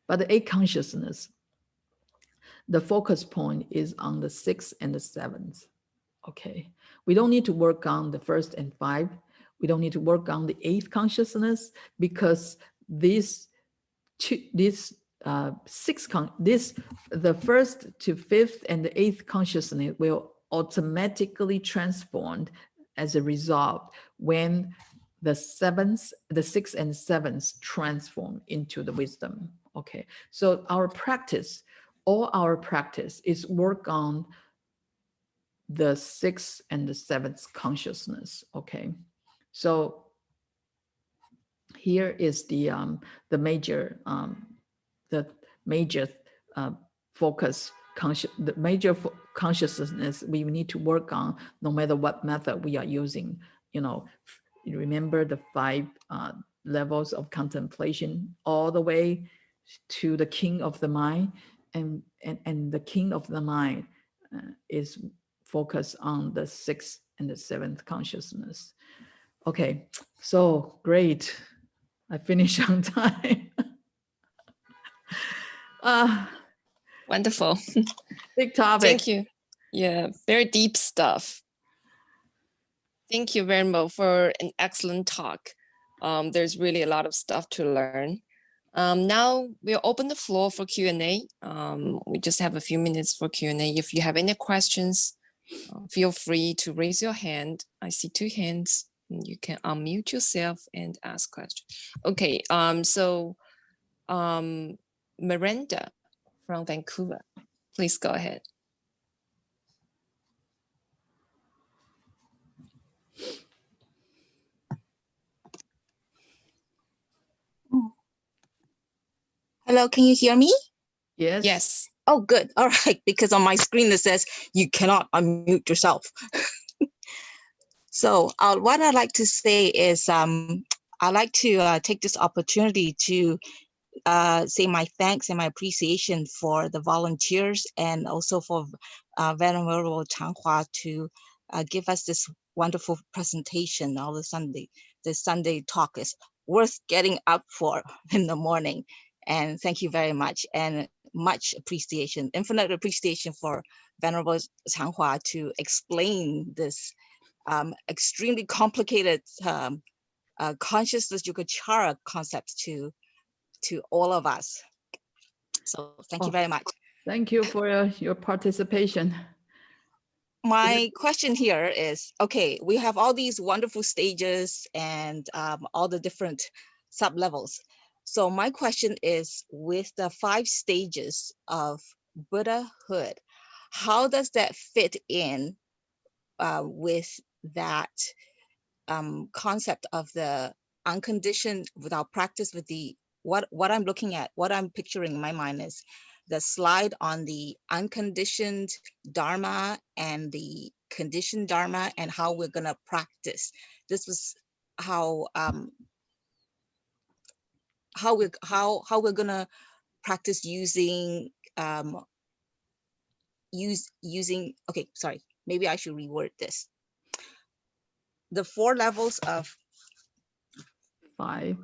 But the eight consciousness, the focus point is on the 6th and the 7th. Okay, we don't need to work on the 1st and 5. We don't need to work on the 8th consciousness, because the 1st to 5th and the 8th consciousness will automatically transformed as a result when the 6th and 7th transform into the wisdom. Okay, so all our practice is work on the 6th and the 7th consciousness. Okay, so here is the major focus, the major consciousness we need to work on, no matter what method we are using. You remember the 5 levels of contemplation, all the way to the king of the mind, and the king of the mind is focused on the 6th and the 7th consciousness. Okay, so great. I finished on time. Wonderful. Big topic. Thank you. Yeah, very deep stuff. Thank you very much for an excellent talk. There's really a lot of stuff to learn. Now we'll open the floor for Q&A. We just have a few minutes for Q&A. If you have any questions, feel free to raise your hand. I see 2 hands. You can unmute yourself and ask questions. Okay, so Miranda from Vancouver, please go ahead. Hello, can you hear me? Yes. Yes. Oh, good. All right, because on my screen it says you cannot unmute yourself. So what I'd like to say is I'd like to take this opportunity to say my thanks and my appreciation for the volunteers, and also for Venerable Chang-Hwa to give us this wonderful presentation on the Sunday. The Sunday talk is worth getting up for in the morning. And thank you very much, and much appreciation, infinite appreciation for Venerable Chang-Hwa to explain this extremely complicated consciousness Yogacara concepts to all of us. So thank you very much. Thank you for your participation. My question here is, okay, we have all these wonderful stages and all the different sub-levels. So my question is, with the 5 stages of Buddhahood, how does that fit in with that concept of the unconditioned without practice, with the what I'm looking at, what I'm picturing in my mind is the slide on the unconditioned Dharma and the conditioned Dharma, and how we're gonna practice. This was how we're gonna practice using okay, sorry, maybe I should reword this. The 4 levels of 5.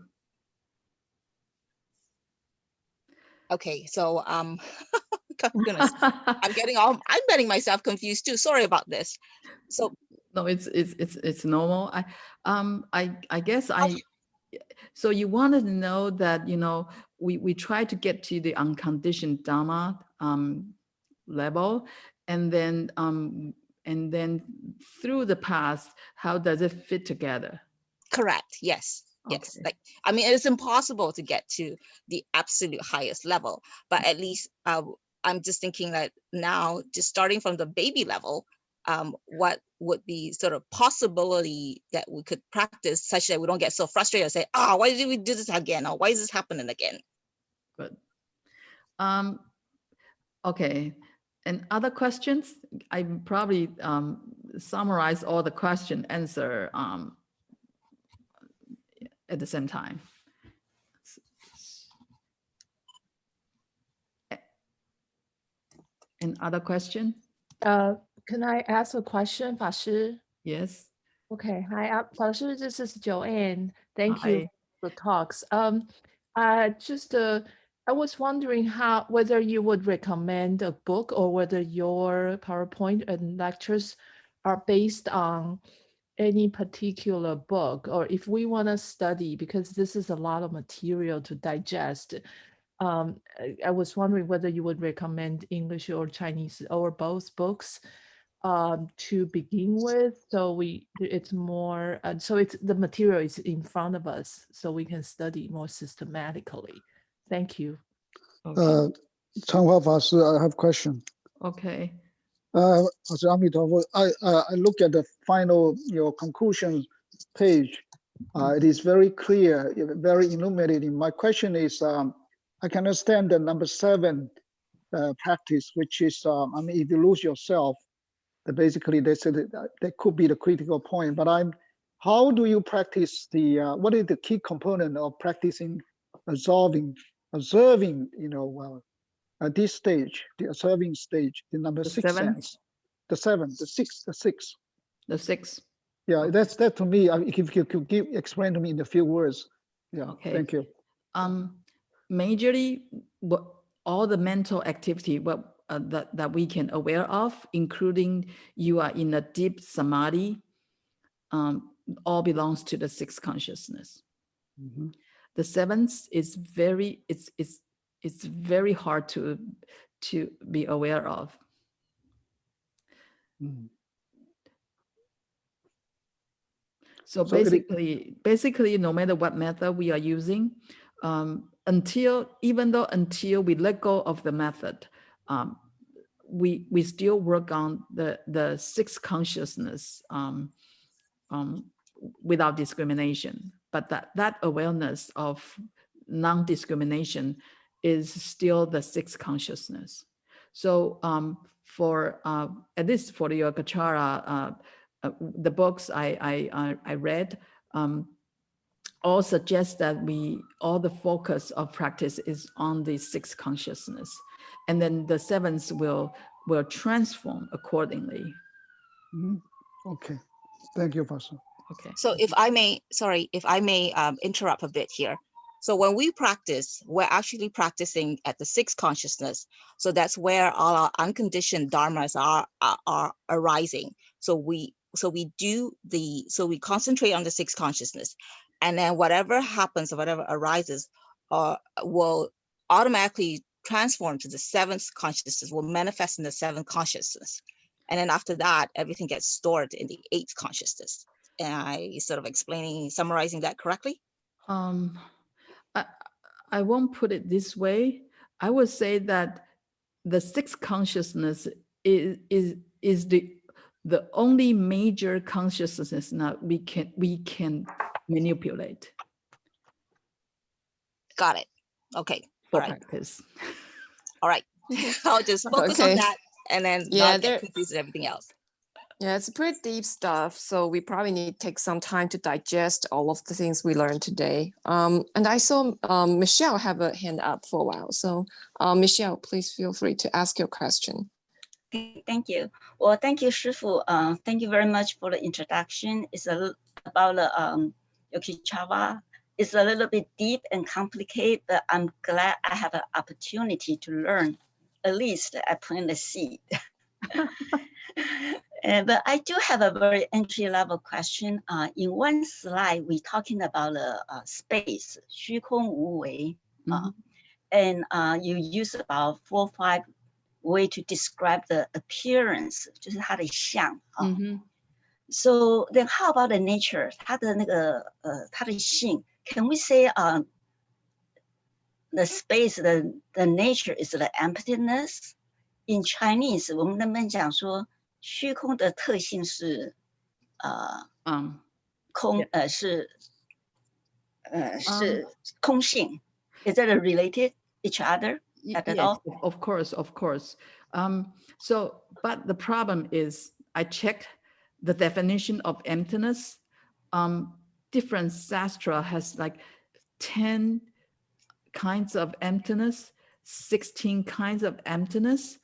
Okay, so goodness, I'm getting myself confused too. Sorry about this. So no, it's normal. I guess so you wanted to know that, we try to get to the unconditioned Dharma level, and then through the past, how does it fit together? correct, yes. Yes, Okay. like, I mean, it's impossible to get to the absolute highest level, but at least I'm just thinking that now, just starting from the baby level, what would be sort of possibility that we could practice such that we don't get so frustrated and say, why did we do this again? Or why is this happening again? Good. Okay. And other questions? I probably summarize all the question answer at the same time. And other question? Can I ask a question, Fashi? Yes. Okay, hi, Fashi, this is Joanne. Thank you Hi. for the talks. I was wondering whether you would recommend a book or whether your PowerPoint and lectures are based on any particular book, or if we want to study, because this is a lot of material to digest. I was wondering whether you would recommend English or Chinese or both books to begin with, so it's more the material is in front of us, so we can study more systematically. Thank you. Okay. Chang Hwa Fashi, I have a question. Okay. I look at the final, conclusion page. It is very clear, very illuminating. My question is, I can understand the number 7 practice, which is, if you lose yourself, basically they said that could be the critical point. But how do you practice what is the key component of practicing observing, at this stage, the observing stage, the number The 6 seventh? sense, the 7, the 6, the 6. The 6. Yeah, Okay. that to me. If you could explain to me in a few words. Yeah, Okay. thank you. Majorly, all the mental activity that we can aware of, including you are in a deep samadhi, all belongs to the 6th consciousness. Mhm. The 7th is it's very hard to be aware of. Mhm. So basically, no matter what method we are using, until we let go of the method, we still work on the 6th consciousness without discrimination. But that awareness of non-discrimination is still the 6th consciousness. So for at least for the Yogacara, the books I read all suggest that all the focus of practice is on the 6th consciousness, and then the 7th will transform accordingly. Mhm. Okay, thank you, Pastor. Okay. So if I may, interrupt a bit here. So when we practice, we're actually practicing at the 6th consciousness. So that's where all our unconditioned dharmas are arising. So we concentrate on the 6th consciousness, and then whatever happens or whatever arises will automatically transform to the 7th consciousness, will manifest in the 7th consciousness. And then after that, everything gets stored in the 8th consciousness. Am I sort of summarizing that correctly? I won't put it this way. I would say that the 6th consciousness is the only major consciousness that we can manipulate. Got it. Okay. All right. Practice. All right. I'll just focus on Okay. that and then not get confused with everything else. Yeah, it's pretty deep stuff. So we probably need to take some time to digest all of the things we learned today. And I saw Michelle have a hand up for a while. So Michelle, please feel free to ask your question. Okay, thank you. Well, thank you, Shifu. Thank you very much for the introduction. It's about Yogacara. It's a little bit deep and complicated, but I'm glad I have an opportunity to learn. At least I plant the seed. But I do have a very entry-level question. In one slide, we're talking about space, 虚空无为, and you use about 4 or 5 way to describe the appearance, 就是它的相. So then how about the nature? 它的性 can we say the space, the nature is the emptiness? In Chinese, 我们能不能讲说虚空的特性是空 是空性 Is that related each other at Yes, all? of course. So, but the problem is, I checked the definition of emptiness. Different sastra has like 10 kinds of emptiness, 16 kinds of emptiness.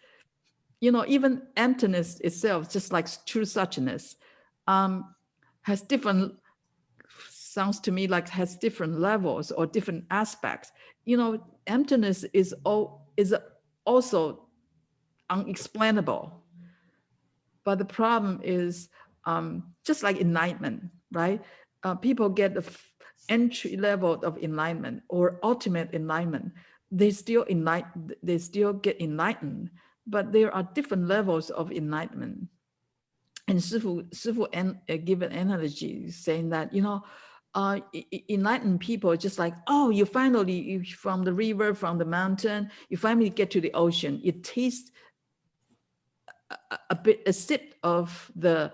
You know, even emptiness itself, just like true suchness, has different, sounds to me like has different levels or different aspects. You know, emptiness is also unexplainable. But the problem is just like enlightenment, right? People get the entry level of enlightenment or ultimate enlightenment. They still get enlightened, but there are different levels of enlightenment. And Sifu give an analogy saying that, you know, enlightened people just like, oh, you finally, from the river, from the mountain, you finally get to the ocean. You taste a sip of the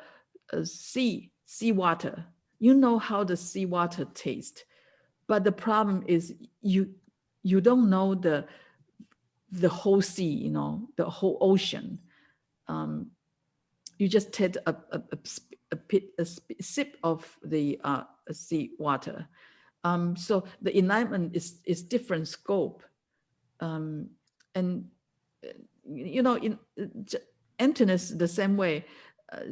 sea water. You know how the sea water tastes, but the problem is you don't know the whole sea, you know, the whole ocean. You just take a sip of the sea water. So the enlightenment is different scope, and you know, in emptiness the same way.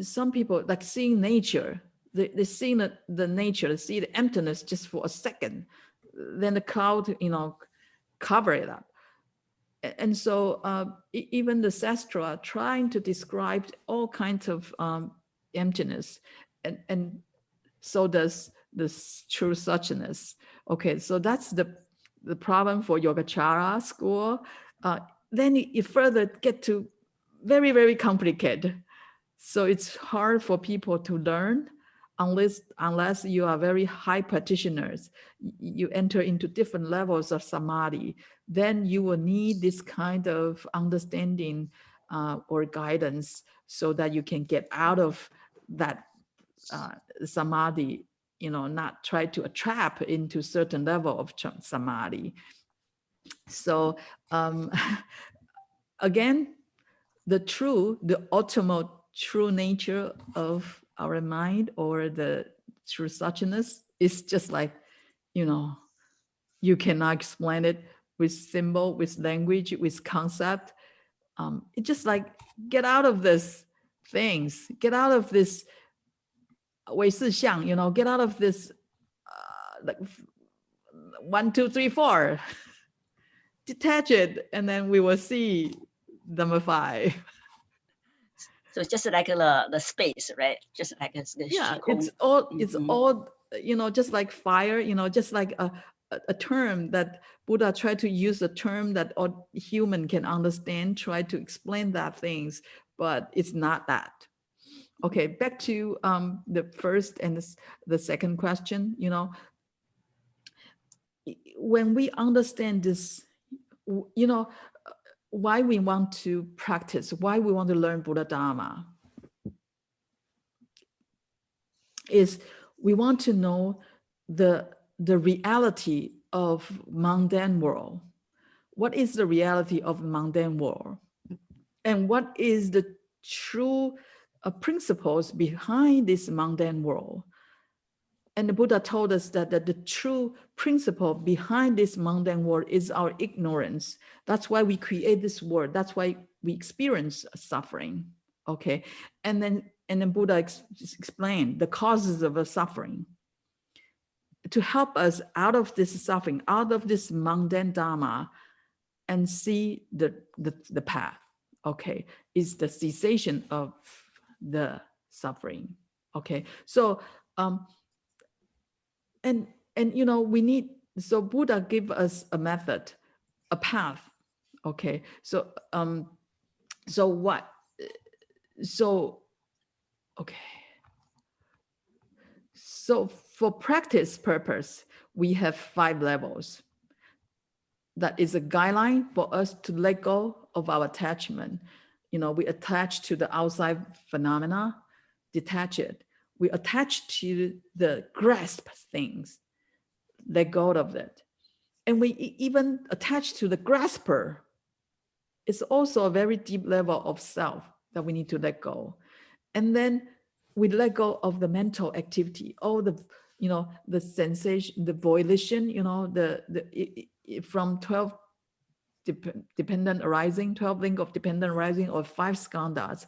Some people like seeing nature. They see the nature, they see the emptiness just for a second, then the cloud, you know, cover it up. And so even the sastra trying to describe all kinds of emptiness, and so does this true suchness. Okay, so that's the problem for Yogacara school. Then you further get to very, very complicated. So it's hard for people to learn unless you are very high practitioners. You enter into different levels of samadhi, then you will need this kind of understanding or guidance so that you can get out of that samadhi, you know, not try to trap into certain level of samadhi. So again, the ultimate true nature of our mind or the true suchness is just like, you know, you cannot explain it with symbol, with language, with concept. It's just like, get out of this things, get out of this 唯识相, you know, get out of this like 1, 2, 3, 4, detach it, and then we will see number 5. So just like the space, right? Just like the Yeah, shikong. it's all, you know, just like fire, you know, just like a term that Buddha tried to use, a term that all human can understand, try to explain that things, but it's not that. Okay, back to the first and the second question, you know, when we understand this, you know, why we want to practice, why we want to learn Buddha Dharma, is we want to know the reality of mundane world. What is the reality of mundane world? And what is the true principles behind this mundane world? And the Buddha told us that the true principle behind this mundane world is our ignorance. That's why we create this world. That's why we experience suffering. Okay, and then Buddha explained the causes of the suffering to help us out of this suffering, out of this mundane dharma, and see the path. Okay, is the cessation of the suffering. Okay, so and you know, we need, so Buddha give us a method, a path. Okay, so okay, so for practice purpose, we have 5 levels. That is a guideline for us to let go of our attachment. You know, we attach to the outside phenomena, detach it. We attach to the grasp things, let go of it. And we even attach to the grasper. It's also a very deep level of self that we need to let go. And then we let go of the mental activity, all the, you know, the sensation, the volition, you know, from 12 dependent arising, 12 link of dependent arising, or 5 skandhas.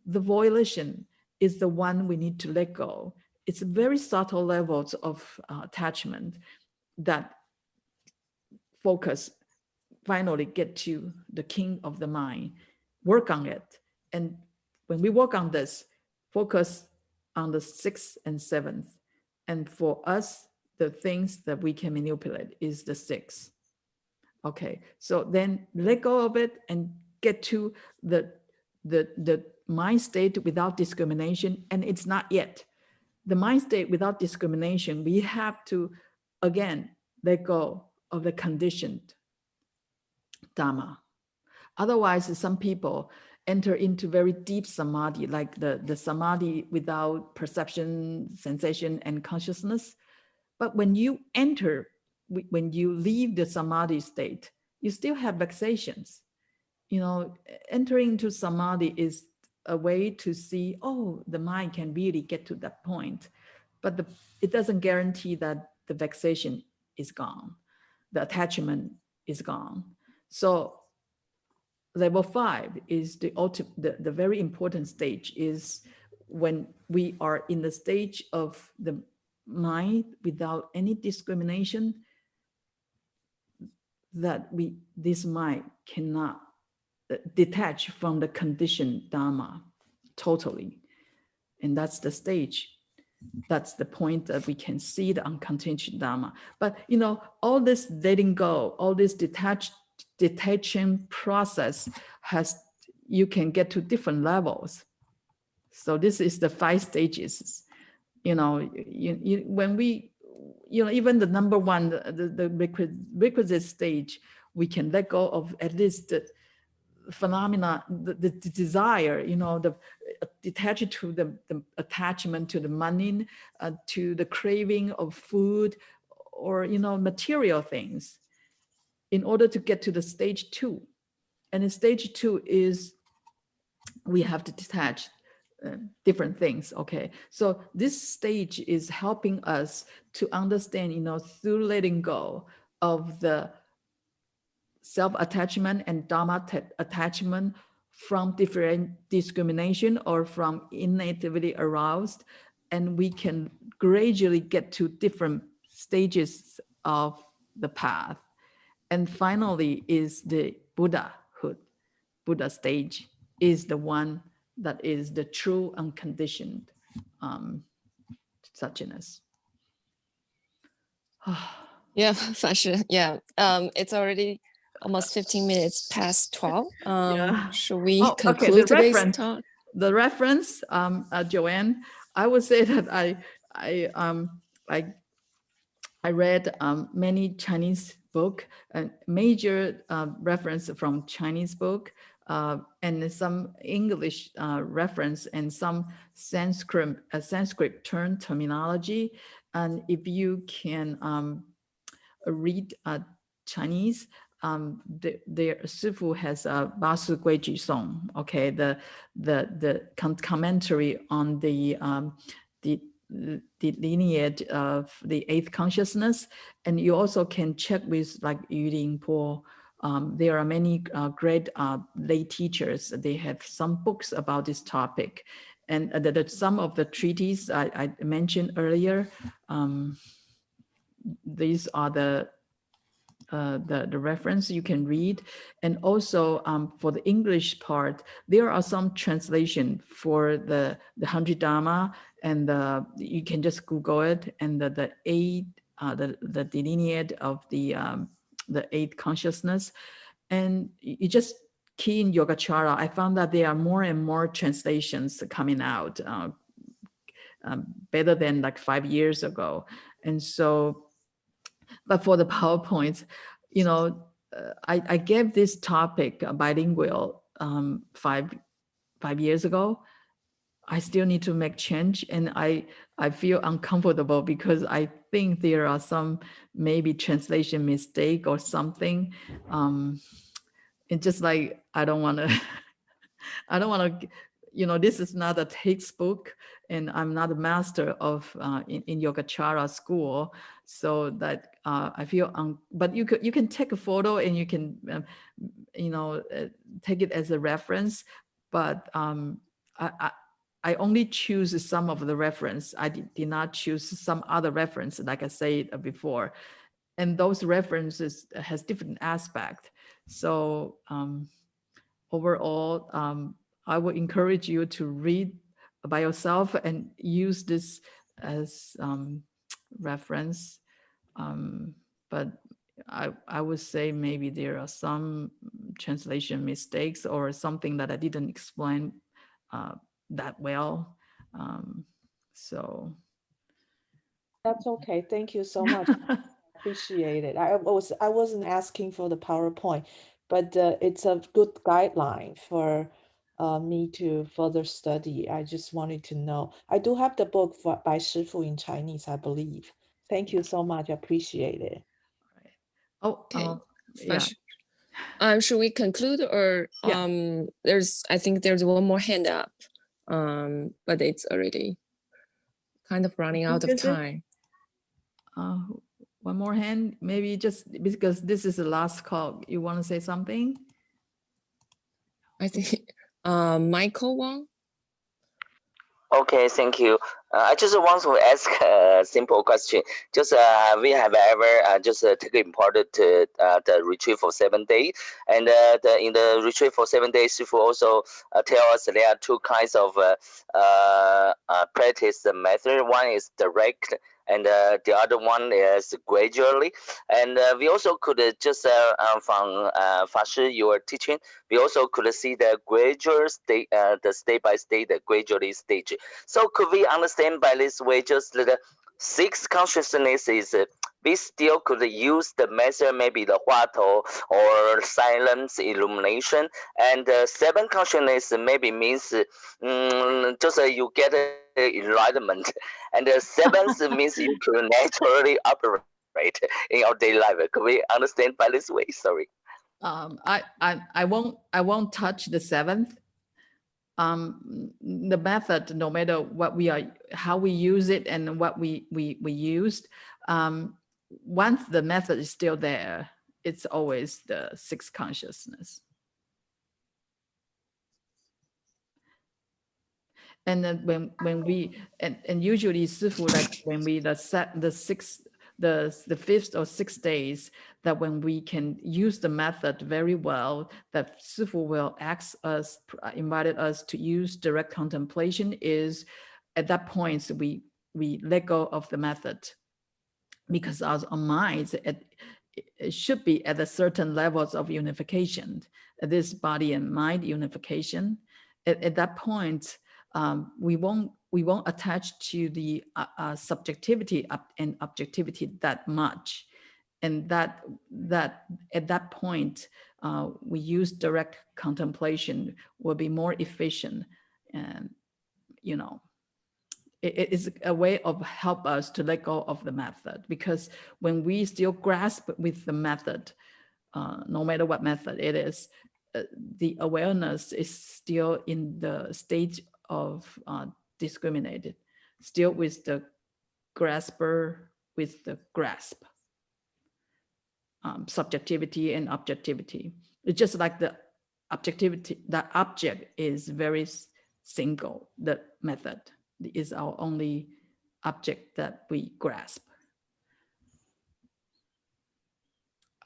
The volition is the one we need to let go. It's very subtle levels of attachment that focus, finally get to the king of the mind, work on it. And when we work on this, focus on the 6th and 7th. And for us, the things that we can manipulate is the 6th. Okay, so then let go of it and get to the mind state without discrimination. And it's not yet. The mind state without discrimination, we have to, again, let go of the conditioned Dharma. Otherwise, some people enter into very deep samadhi, like the samadhi without perception, sensation, and consciousness. But when you enter, when you leave the samadhi state, you still have vexations. You know, entering into samadhi is a way to see, oh, the mind can really get to that point. But it doesn't guarantee that the vexation is gone. The attachment is gone. So level 5 is the ultimate, the very important stage is when we are in the stage of the mind without any discrimination, that this mind cannot detach from the conditioned Dharma totally. And that's the stage. That's the point that we can see the unconditioned Dharma. But, you know, all this letting go, all this detaching process you can get to different levels. So this is the 5 stages. You know, when we, you know, even the number 1, the requisite stage, we can let go of at least the phenomena, the desire, you know, detached to the attachment to the money, to the craving of food, or, you know, material things, in order to get to the stage 2. And in stage 2 is we have to detach different things. Okay, so this stage is helping us to understand, you know, through letting go of the self-attachment and Dharma attachment from different discrimination or from innatively aroused, and we can gradually get to different stages of the path. And finally is the Buddhahood. Buddha stage is the one that is the true unconditioned suchness. Yeah, Fashi. Yeah, it's already almost 15 minutes past 12. Yeah. Should we Okay, conclude today's talk? The reference, Joanne, I would say that I read many Chinese book, major reference from Chinese book, and some English reference, and some Sanskrit terminology. And if you can read Chinese, their Sifu has a Basu Guiji Song. Okay, the commentary on the lineage of the 8th consciousness. And you also can check with like Yu Ling Po. There are many great lay teachers. They have some books about this topic. And some of the treatises I mentioned earlier, these are the reference you can read. And also for the English part, there are some translation for the 100 Dharma, and you can just Google it, and the delineate of the 8th consciousness. And you just key in Yogacara. I found that there are more and more translations coming out. better than like 5 years ago. And so, but for the PowerPoints, you know, I gave this topic bilingual 5 years ago. I still need to make change, and I feel uncomfortable because I think there are some maybe translation mistake or something. It's just like I don't want to, you know, this is not a textbook, and I'm not a master of in Yogacara school, so that I feel but you can take a photo and you can you know, take it as a reference, but I only choose some of the reference. I did not choose some other reference, like I said before. And those references has different aspects. So overall, I would encourage you to read by yourself and use this as reference. But I would say maybe there are some translation mistakes or something that I didn't explain that well. So That's okay. Thank you so much. Appreciate it. I wasn't asking for the PowerPoint, but it's a good guideline for me to further study. I just wanted to know. I do have the book by Shifu in Chinese, I believe. Thank you so much. I appreciate it. oh Okay. yeah. Should we conclude, or Yeah. I think there's one more hand up, but it's already kind of running out of time. One more hand, maybe just because this is the last call. You want to say something? I think Michael Wang. Okay, thank you. I just want to ask a simple question. Just we have ever just take important the retreat for 7 days, and in the retreat for 7 days, Shifu also tell us there are two kinds of practice method. One is direct, and the other one is gradually. And we also could just from Fashi, your teaching, we also could see the gradual state, the step by step, the gradually stage. So could we understand by this way just the 6 consciousnesses, we still could use the method, maybe the Huatou or silence illumination, and 7 consciousness maybe means just you get enlightenment, and the 7th means you could naturally operate in your daily life. Could we understand by this way? Sorry. I won't touch the 7th. The method, no matter what how we use it and what we used, once the method is still there, it's always the 6 consciousness. And then when we and usually Sifu, like when we the 5th or 6th days, that when we can use the method very well, that Sifu will ask us, invited us to use direct contemplation, is at that point we let go of the method, because our minds it should be at a certain levels of unification, this body and mind unification. At that point, we won't attach to the subjectivity and objectivity that much, and that at that point we use direct contemplation will be more efficient, and you know, it is a way of help us to let go of the method, because when we still grasp with the method, no matter what method it is, the awareness is still in the stage of discriminated, still with the grasper, with the grasp, subjectivity and objectivity. It's just like the objectivity, the object is very single, the method is our only object that we grasp.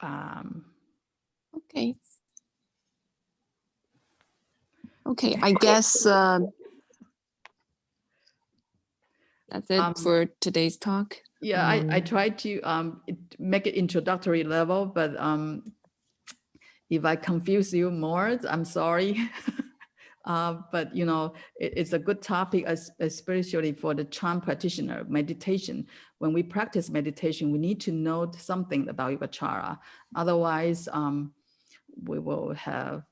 Okay. Okay, I guess that's it for today's talk. Yeah, I tried to make it introductory level, but if I confuse you more, I'm sorry. But you know, it's a good topic, especially for the Chan practitioner. Meditation. When we practice meditation, we need to know something about Yogacara. Otherwise, we will have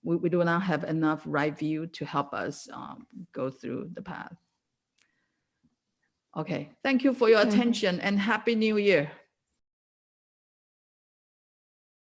we do not have enough right view to help us go through the path. Okay, thank you for your attention and Happy New Year.